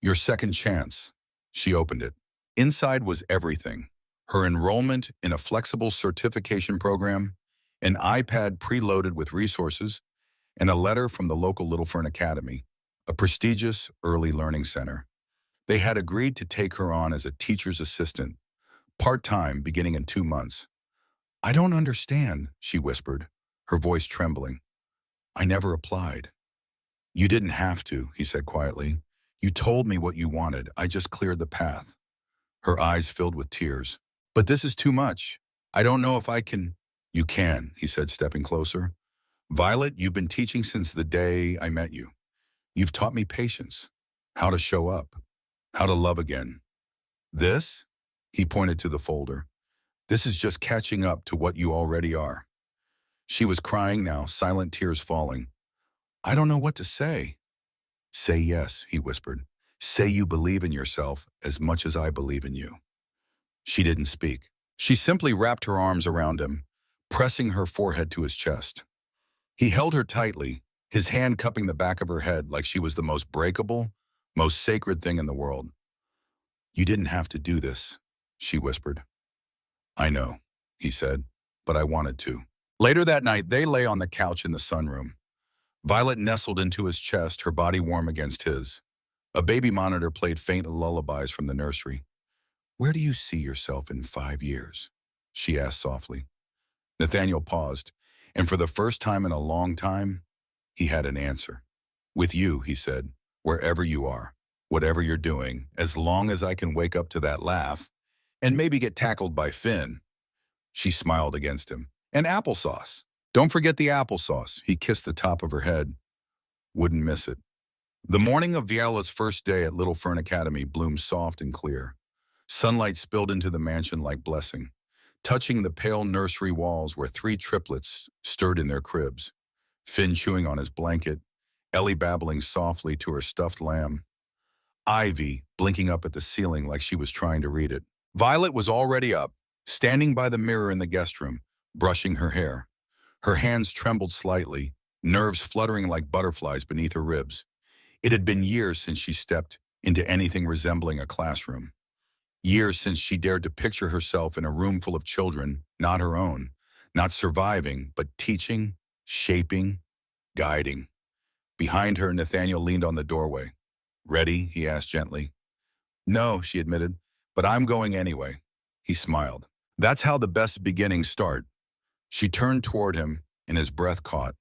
Your second chance. She opened it. Inside was everything. Her enrollment in a flexible certification program, an iPad preloaded with resources, and a letter from the local Little Fern Academy, a prestigious early learning center. They had agreed to take her on as a teacher's assistant, part-time, beginning in 2 months. I don't understand, she whispered, her voice trembling. I never applied. You didn't have to, he said quietly. You told me what you wanted. I just cleared the path. Her eyes filled with tears. But this is too much. I don't know if I can. You can, he said, stepping closer. Violet, you've been teaching since the day I met you. You've taught me patience, how to show up, how to love again. This, he pointed to the folder, this is just catching up to what you already are. She was crying now, silent tears falling. I don't know what to say. Say yes, he whispered. Say you believe in yourself as much as I believe in you. She didn't speak. She simply wrapped her arms around him, pressing her forehead to his chest. He held her tightly, his hand cupping the back of her head like she was the most breakable, most sacred thing in the world. You didn't have to do this, she whispered. I know, he said, but I wanted to. Later that night, they lay on the couch in the sunroom. Violet nestled into his chest, her body warm against his. A baby monitor played faint lullabies from the nursery. Where do you see yourself in 5 years? She asked softly. Nathaniel paused, and for the first time in a long time, he had an answer. With you, he said, wherever you are, whatever you're doing, as long as I can wake up to that laugh and maybe get tackled by Finn. She smiled against him. And applesauce. Don't forget the applesauce. He kissed the top of her head. Wouldn't miss it. The morning of Viola's first day at Little Fern Academy bloomed soft and clear. Sunlight spilled into the mansion like blessing, touching the pale nursery walls where 3 triplets stirred in their cribs. Finn chewing on his blanket, Ellie babbling softly to her stuffed lamb, Ivy blinking up at the ceiling like she was trying to read it. Violet was already up, standing by the mirror in the guest room, brushing her hair. Her hands trembled slightly, nerves fluttering like butterflies beneath her ribs. It had been years since she stepped into anything resembling a classroom. Years since she dared to picture herself in a room full of children, not her own, not surviving, but teaching, shaping, guiding. Behind her, Nathaniel leaned on the doorway. Ready? He asked gently. No, she admitted, but I'm going anyway. He smiled. That's how the best beginnings start. She turned toward him, and his breath caught.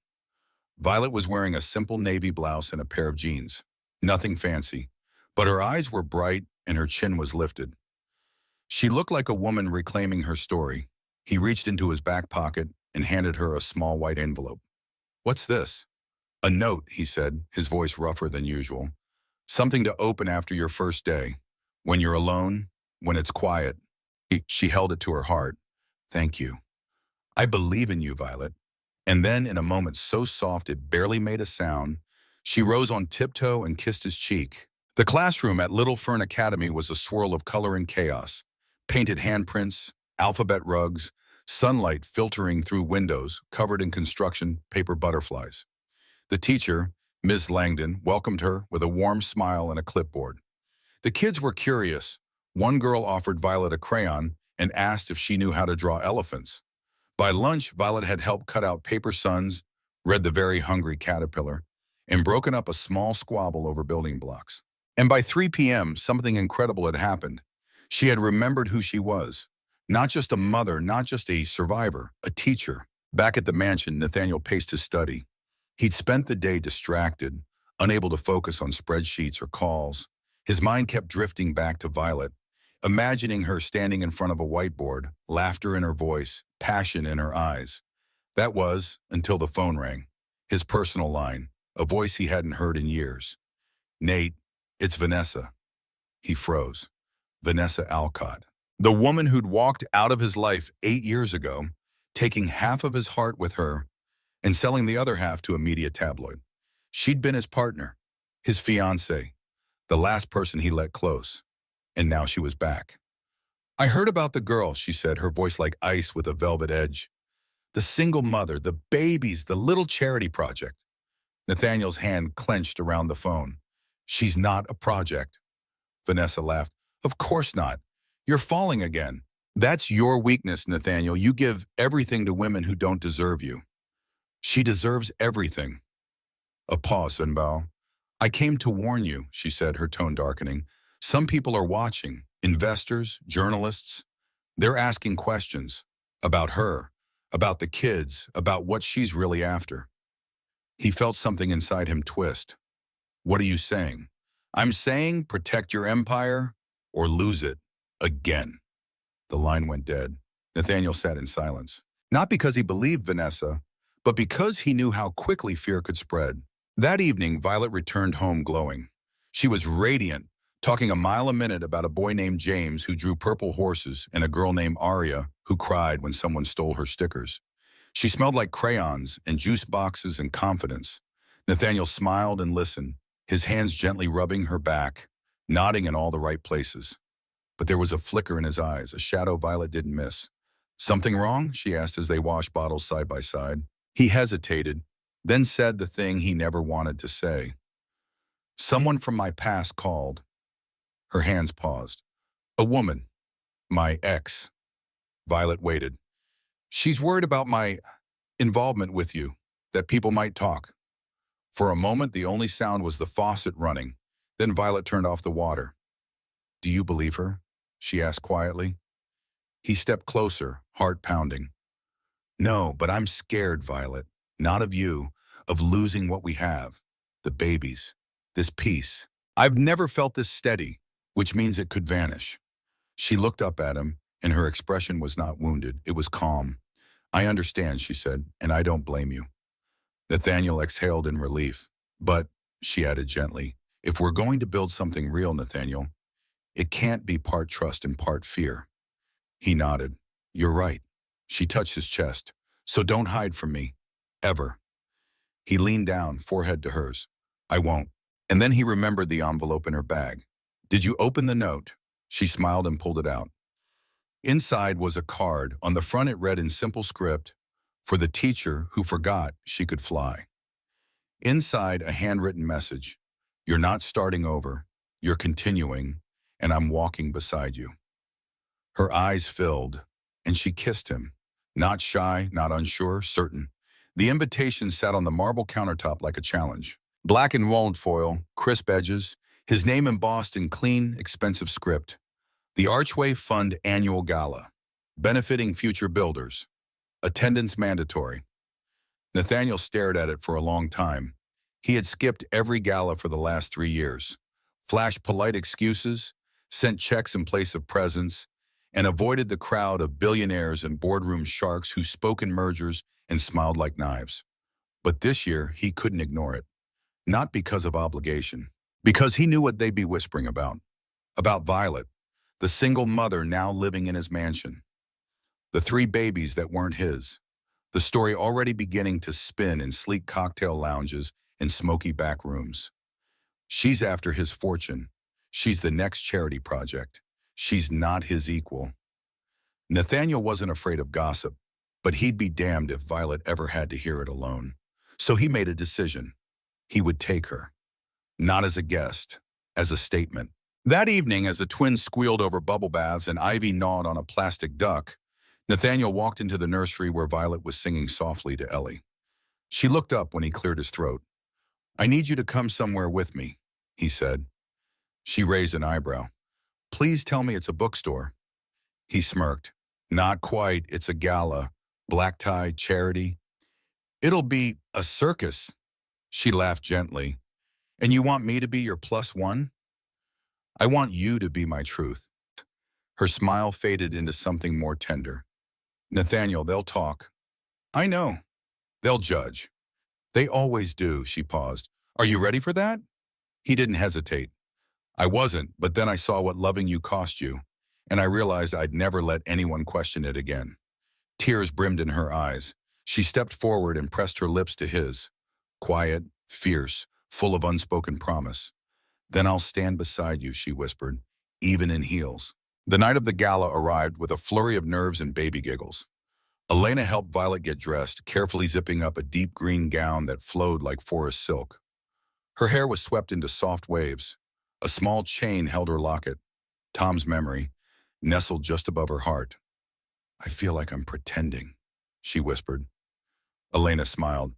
Violet was wearing a simple navy blouse and a pair of jeans. Nothing fancy, but her eyes were bright and her chin was lifted. She looked like a woman reclaiming her story. He reached into his back pocket and handed her a small white envelope. What's this? A note, he said, his voice rougher than usual. Something to open after your first day. When you're alone, when it's quiet. She held it to her heart. Thank you. I believe in you, Violet. And then, in a moment so soft it barely made a sound, she rose on tiptoe and kissed his cheek. The classroom at Little Fern Academy was a swirl of color and chaos. Painted handprints, alphabet rugs, sunlight filtering through windows covered in construction paper butterflies. The teacher, Ms. Langdon, welcomed her with a warm smile and a clipboard. The kids were curious. One girl offered Violet a crayon and asked if she knew how to draw elephants. By lunch, Violet had helped cut out paper suns, read The Very Hungry Caterpillar, and broken up a small squabble over building blocks. And by 3 p.m., something incredible had happened. She had remembered who she was. Not just a mother, not just a survivor, a teacher. Back at the mansion, Nathaniel paced his study. He'd spent the day distracted, unable to focus on spreadsheets or calls. His mind kept drifting back to Violet, imagining her standing in front of a whiteboard, laughter in her voice, passion in her eyes. That was until the phone rang. His personal line, a voice he hadn't heard in years. "Nate, it's Vanessa." He froze. Vanessa Alcott. The woman who'd walked out of his life 8 years ago, taking half of his heart with her and selling the other half to a media tabloid. She'd been his partner, his fiancée, the last person he let close. And now she was back. "I heard about the girl," she said, her voice like ice with a velvet edge. "The single mother, the babies, the little charity project." Nathaniel's hand clenched around the phone. "She's not a project." Vanessa laughed. "Of course not. You're falling again. That's your weakness, Nathaniel. You give everything to women who don't deserve you." "She deserves everything." A pause, and bow. "I came to warn you," she said, her tone darkening. "Some people are watching. Investors, journalists. They're asking questions about her, about the kids, about what she's really after." He felt something inside him twist. "What are you saying?" "I'm saying protect your empire or lose it again." The line went dead. Nathaniel sat in silence. Not because he believed Vanessa, but because he knew how quickly fear could spread. That evening, Violet returned home glowing. She was radiant, talking a mile a minute about a boy named James who drew purple horses and a girl named Aria who cried when someone stole her stickers. She smelled like crayons and juice boxes and confidence. Nathaniel smiled and listened, his hands gently rubbing her back, nodding in all the right places. But there was a flicker in his eyes, a shadow Violet didn't miss. "Something wrong?" she asked as they washed bottles side by side. He hesitated, then said the thing he never wanted to say. "Someone from my past called." Her hands paused. "A woman. My ex." Violet waited. "She's worried about my involvement with you, that people might talk." For a moment, the only sound was the faucet running. Then Violet turned off the water. "Do you believe her?" she asked quietly. He stepped closer, heart pounding. "No, but I'm scared, Violet. Not of you, of losing what we have. The babies. This peace. I've never felt this steady, which means it could vanish." She looked up at him, and her expression was not wounded. It was calm. "I understand," she said, "and I don't blame you." Nathaniel exhaled in relief. "But," she added gently, "if we're going to build something real, Nathaniel, it can't be part trust and part fear." He nodded. "You're right." She touched his chest. "So don't hide from me. Ever." He leaned down, forehead to hers. "I won't." And then he remembered the envelope in her bag. "Did you open the note?" She smiled and pulled it out. Inside was a card. On the front it read in simple script, "For the teacher who forgot she could fly." Inside, a handwritten message. "You're not starting over. You're continuing, and I'm walking beside you." Her eyes filled, and she kissed him. Not shy, not unsure, certain. The invitation sat on the marble countertop like a challenge. Black and walnut foil, crisp edges, his name embossed in clean, expensive script. "The Archway Fund Annual Gala. Benefiting future builders. Attendance mandatory." Nathaniel stared at it for a long time. He had skipped every gala for the last 3 years, flashed polite excuses, sent checks in place of presents, and avoided the crowd of billionaires and boardroom sharks who spoke in mergers and smiled like knives. But this year, he couldn't ignore it. Not because of obligation, because he knew what they'd be whispering about. About Violet, the single mother now living in his mansion. The 3 babies that weren't his. The story already beginning to spin in sleek cocktail lounges and smoky back rooms. She's after his fortune. She's the next charity project. She's not his equal. Nathaniel wasn't afraid of gossip, but he'd be damned if Violet ever had to hear it alone. So he made a decision. He would take her. Not as a guest, as a statement. That evening, as the twins squealed over bubble baths and Ivy gnawed on a plastic duck, Nathaniel walked into the nursery where Violet was singing softly to Ellie. She looked up when he cleared his throat. "I need you to come somewhere with me," he said. She raised an eyebrow. "Please tell me it's a bookstore." He smirked. "Not quite. It's a gala. Black tie, charity." "It'll be a circus." She laughed gently. "And you want me to be your +1? "I want you to be my truth." Her smile faded into something more tender. Nathaniel, they'll talk. I know. They'll judge. They always do, she paused. Are you ready for that? He didn't hesitate. I wasn't, but then I saw what loving you cost you, and I realized I'd never let anyone question it again. Tears brimmed in her eyes. She stepped forward and pressed her lips to his. Quiet, fierce, full of unspoken promise. Then I'll stand beside you, she whispered, even in heels. The night of the gala arrived with a flurry of nerves and baby giggles. Elena helped Violet get dressed, carefully zipping up a deep green gown that flowed like forest silk. Her hair was swept into soft waves. A small chain held her locket, Tom's memory, nestled just above her heart. I feel like I'm pretending, she whispered. Elena smiled.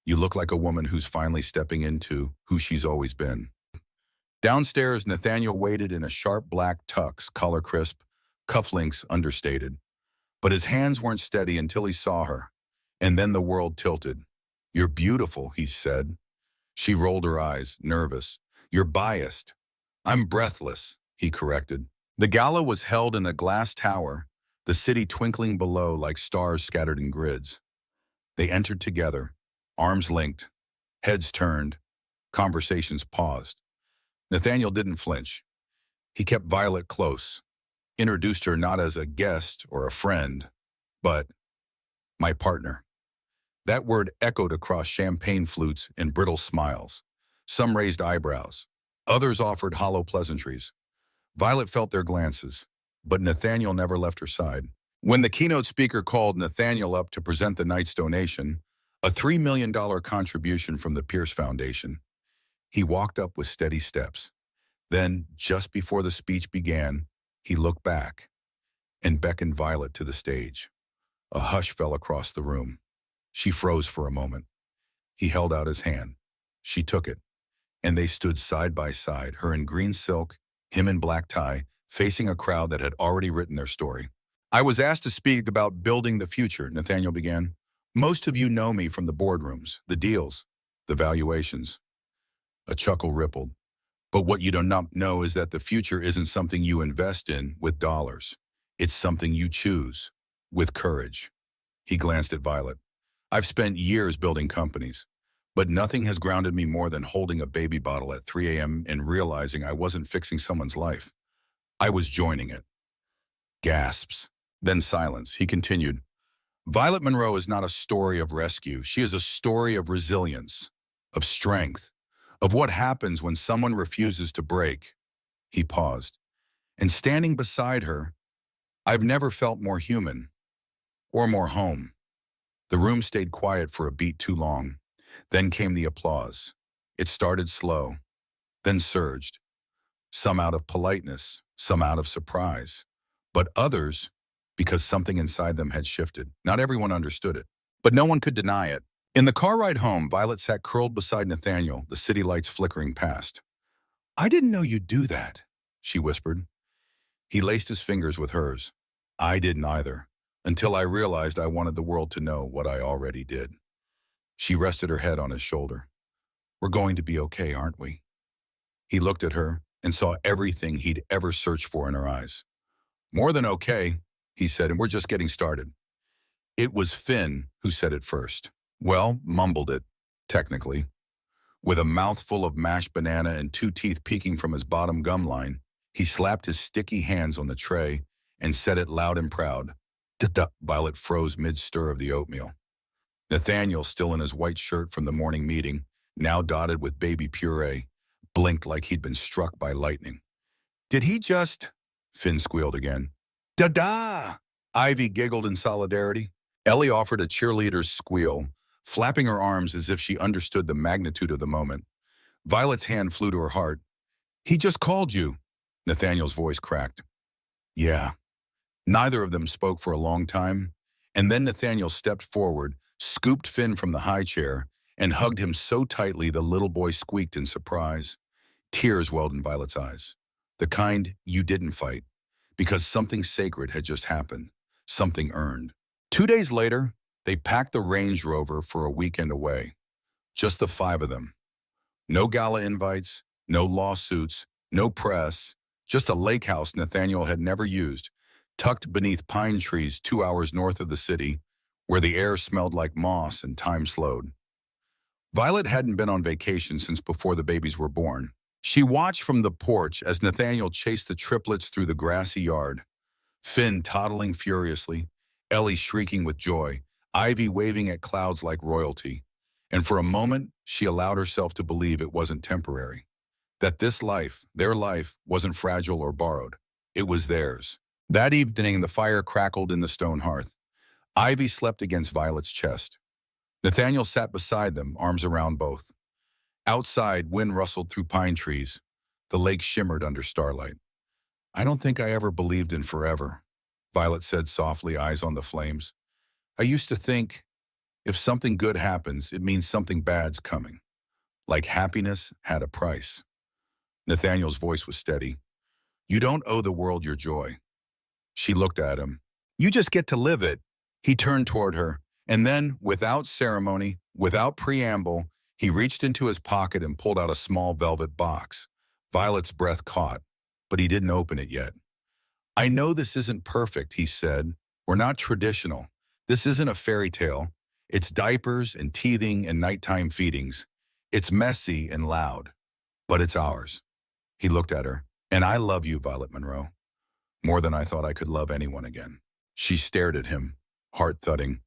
You look like a woman who's finally stepping into who she's always been. Downstairs, Nathaniel waited in a sharp black tux, collar crisp, cufflinks understated. But his hands weren't steady until he saw her. And then the world tilted. You're beautiful, he said. She rolled her eyes, nervous. You're biased. I'm breathless, he corrected. The gala was held in a glass tower, the city twinkling below like stars scattered in grids. They entered together, arms linked, heads turned, conversations paused. Nathaniel didn't flinch. He kept Violet close, introduced her not as a guest or a friend, but my partner. That word echoed across champagne flutes and brittle smiles. Some raised eyebrows. Others offered hollow pleasantries. Violet felt their glances, but Nathaniel never left her side. When the keynote speaker called Nathaniel up to present the night's donation, a $3 million contribution from the Pierce Foundation, he walked up with steady steps. Then, just before the speech began, he looked back and beckoned Violet to the stage. A hush fell across the room. She froze for a moment. He held out his hand. She took it, and they stood side by side, her in green silk, him in black tie, facing a crowd that had already written their story. I was asked to speak about building the future, Nathaniel began. Most of you know me from the boardrooms, the deals, the valuations. A chuckle rippled. But what you do not know is that the future isn't something you invest in with dollars. It's something you choose with courage. He glanced at Violet. I've spent years building companies, but nothing has grounded me more than holding a baby bottle at 3 a.m. and realizing I wasn't fixing someone's life. I was joining it. Gasps. Then silence. He continued. Violet Monroe is not a story of rescue. She is a story of resilience, of strength, of what happens when someone refuses to break. He paused. And standing beside her, I've never felt more human or more home. The room stayed quiet for a beat too long. Then came the applause. It started slow, then surged. Some out of politeness, some out of surprise, but others because something inside them had shifted. Not everyone understood it, but no one could deny it. In the car ride home, Violet sat curled beside Nathaniel, the city lights flickering past. I didn't know you'd do that, she whispered. He laced his fingers with hers. I didn't either, until I realized I wanted the world to know what I already did. She rested her head on his shoulder. We're going to be okay, aren't we? He looked at her and saw everything he'd ever searched for in her eyes. More than okay, he said, and we're just getting started. It was Finn who said it first. Well, mumbled it, technically. With a mouthful of mashed banana and 2 teeth peeking from his bottom gum line, he slapped his sticky hands on the tray and said it loud and proud. Da-da. Violet froze mid-stir of the oatmeal. Nathaniel, still in his white shirt from the morning meeting, now dotted with baby puree, blinked like he'd been struck by lightning. Did he just? Finn squealed again. Da-da! Ivy giggled in solidarity. Ellie offered a cheerleader's squeal, flapping her arms as if she understood the magnitude of the moment. Violet's hand flew to her heart. He just called you. Nathaniel's voice cracked. Yeah. Neither of them spoke for a long time, and then Nathaniel stepped forward, scooped Finn from the high chair, and hugged him so tightly the little boy squeaked in surprise. Tears welled in Violet's eyes. The kind you didn't fight, because something sacred had just happened, something earned. 2 days later, they packed the Range Rover for a weekend away. Just the 5 of them. No gala invites, no lawsuits, no press, Just a lake house Nathaniel had never used, tucked beneath pine trees 2 hours north of the city, where the air smelled like moss and time slowed. Violet hadn't been on vacation since before the babies were born. She watched from the porch as Nathaniel chased the triplets through the grassy yard, Finn toddling furiously, Ellie shrieking with joy, Ivy waving at clouds like royalty. And for a moment, she allowed herself to believe it wasn't temporary. That this life, their life, wasn't fragile or borrowed. It was theirs. That evening, the fire crackled in the stone hearth. Ivy slept against Violet's chest. Nathaniel sat beside them, arms around both. Outside, wind rustled through pine trees. The lake shimmered under starlight. I don't think I ever believed in forever, Violet said softly, eyes on the flames. I used to think, if something good happens, it means something bad's coming. Like happiness had a price. Nathaniel's voice was steady. You don't owe the world your joy. She looked at him. You just get to live it. He turned toward her, and then, without ceremony, without preamble, he reached into his pocket and pulled out a small velvet box. Violet's breath caught, but he didn't open it yet. I know this isn't perfect, he said. We're not traditional. This isn't a fairy tale. It's diapers and teething and nighttime feedings. It's messy and loud, but it's ours. He looked at her. And I love you, Violet Monroe, more than I thought I could love anyone again. She stared at him, heart thudding.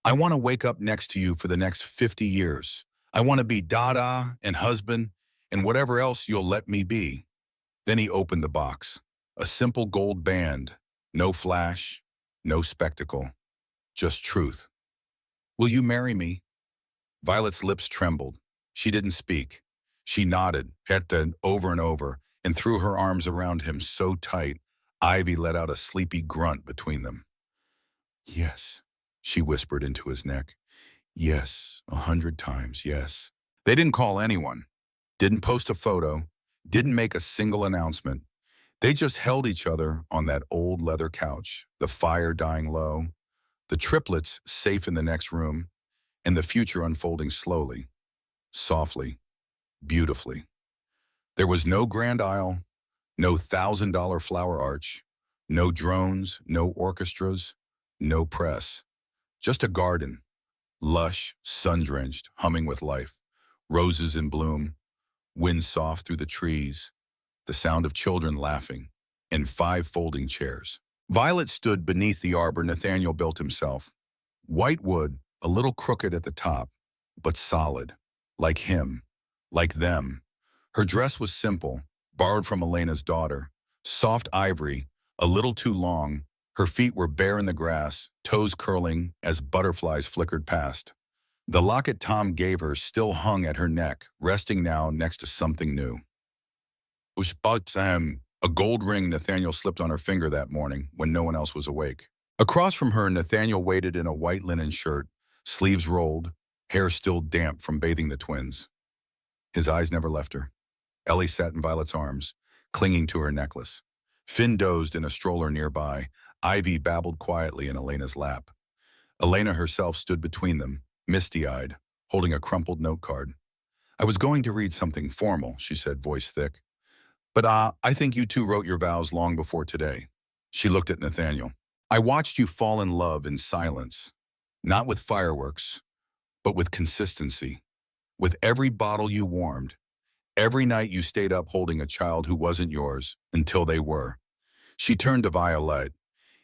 I want to wake up next to you for the next 50 years. I want to be Dada and husband and whatever else you'll let me be. Then he opened the box. A simple gold band. No flash, no spectacle. Just truth. Will you marry me? Violet's lips trembled. She didn't speak. She nodded, petted over and over, and threw her arms around him so tight, Ivy let out a sleepy grunt between them. Yes, she whispered into his neck. Yes, 100 times, yes. They didn't call anyone, didn't post a photo, didn't make a single announcement. They just held each other on that old leather couch, the fire dying low, the triplets safe in the next room, and the future unfolding slowly, softly, beautifully. There was no grand aisle, no $1,000 flower arch, no drones, no orchestras, no press. Just a garden, lush, sun-drenched, humming with life, roses in bloom, wind soft through the trees, the sound of children laughing, and 5 folding chairs. Violet stood beneath the arbor Nathaniel built himself. White wood, a little crooked at the top, but solid, like him, like them. Her dress was simple, borrowed from Elena's daughter, soft ivory, a little too long. Her feet were bare in the grass, toes curling as butterflies flickered past. The locket Tom gave her still hung at her neck, resting now next to something new. A gold ring Nathaniel slipped on her finger that morning when no one else was awake. Across from her, Nathaniel waited in a white linen shirt, sleeves rolled, hair still damp from bathing the twins. His eyes never left her. Ellie sat in Violet's arms, clinging to her necklace. Finn dozed in a stroller nearby. Ivy babbled quietly in Elena's lap. Elena herself stood between them, misty-eyed, holding a crumpled note card. I was going to read something formal, she said, voice thick. But I think you two wrote your vows long before today. She looked at Nathaniel. I watched you fall in love in silence, not with fireworks, but with consistency. With every bottle you warmed, every night you stayed up holding a child who wasn't yours until they were. She turned to Violet,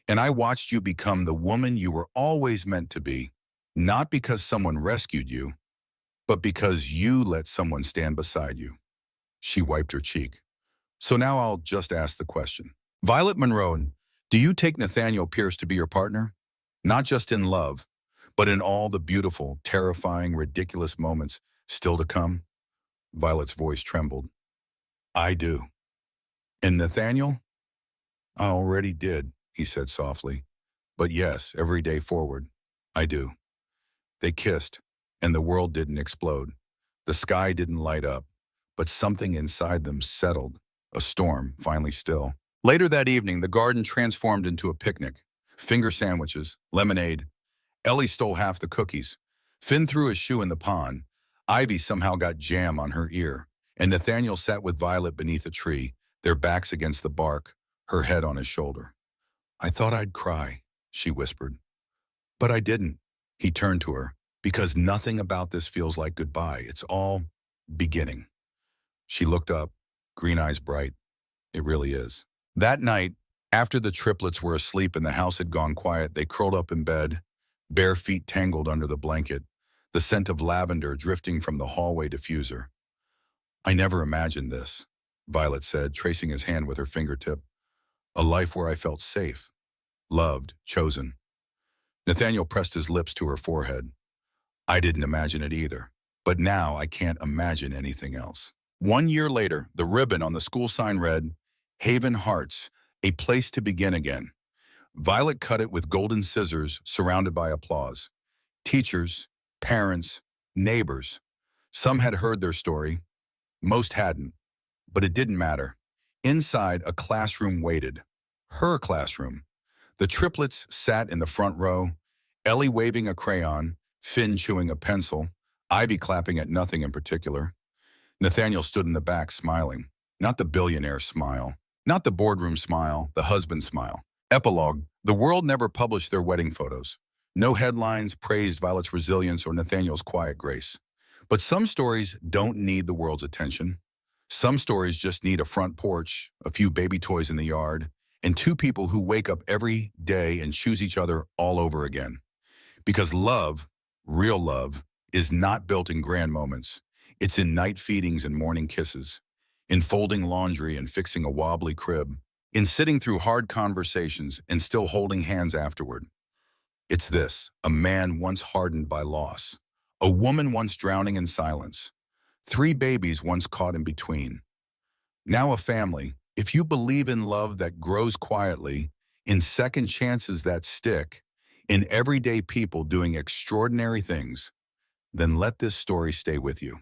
and I watched you become the woman you were always meant to be, not because someone rescued you, but because you let someone stand beside you. She wiped her cheek. So now I'll just ask the question. Violet Monroe, do you take Nathaniel Pierce to be your partner? Not just in love, but in all the beautiful, terrifying, ridiculous moments still to come? Violet's voice trembled. I do. And Nathaniel? I already did, he said softly. But yes, every day forward, I do. They kissed, and the world didn't explode. The sky didn't light up, but something inside them settled, a storm finally still. Later that evening, the garden transformed into a picnic. Finger sandwiches, lemonade. Ellie stole half the cookies. Finn threw his shoe in the pond. Ivy somehow got jam on her ear, and Nathaniel sat with Violet beneath a tree, their backs against the bark, her head on his shoulder. "I thought I'd cry," she whispered. "But I didn't." He turned to her. "Because nothing about this feels like goodbye. It's all beginning." She looked up, green eyes bright. "It really is." That night, after the triplets were asleep and the house had gone quiet, they curled up in bed, bare feet tangled under the blanket, the scent of lavender drifting from the hallway diffuser. "I never imagined this," Violet said, tracing his hand with her fingertip. "A life where I felt safe, loved, chosen." Nathaniel pressed his lips to her forehead. "I didn't imagine it either, but now I can't imagine anything else." 1 year later, the ribbon on the school sign read, "Haven Hearts, a place to begin again." Violet cut it with golden scissors, surrounded by applause. Teachers, parents, neighbors. Some had heard their story, most hadn't, but it didn't matter. Inside, a classroom waited. Her classroom. The triplets sat in the front row, Ellie waving a crayon, Finn chewing a pencil, Ivy clapping at nothing in particular. Nathaniel stood in the back smiling. Not the billionaire smile, not the boardroom smile, the husband smile. Epilogue: the world never published their wedding photos. No headlines praised Violet's resilience or Nathaniel's quiet grace. But some stories don't need the world's attention. Some stories just need a front porch, a few baby toys in the yard, and two people who wake up every day and choose each other all over again. Because love, real love, is not built in grand moments. It's in night feedings and morning kisses, in folding laundry and fixing a wobbly crib, in sitting through hard conversations and still holding hands afterward. It's this: a man once hardened by loss, a woman once drowning in silence, 3 babies once caught in between. Now a family. If you believe in love that grows quietly, in second chances that stick, in everyday people doing extraordinary things, then let this story stay with you.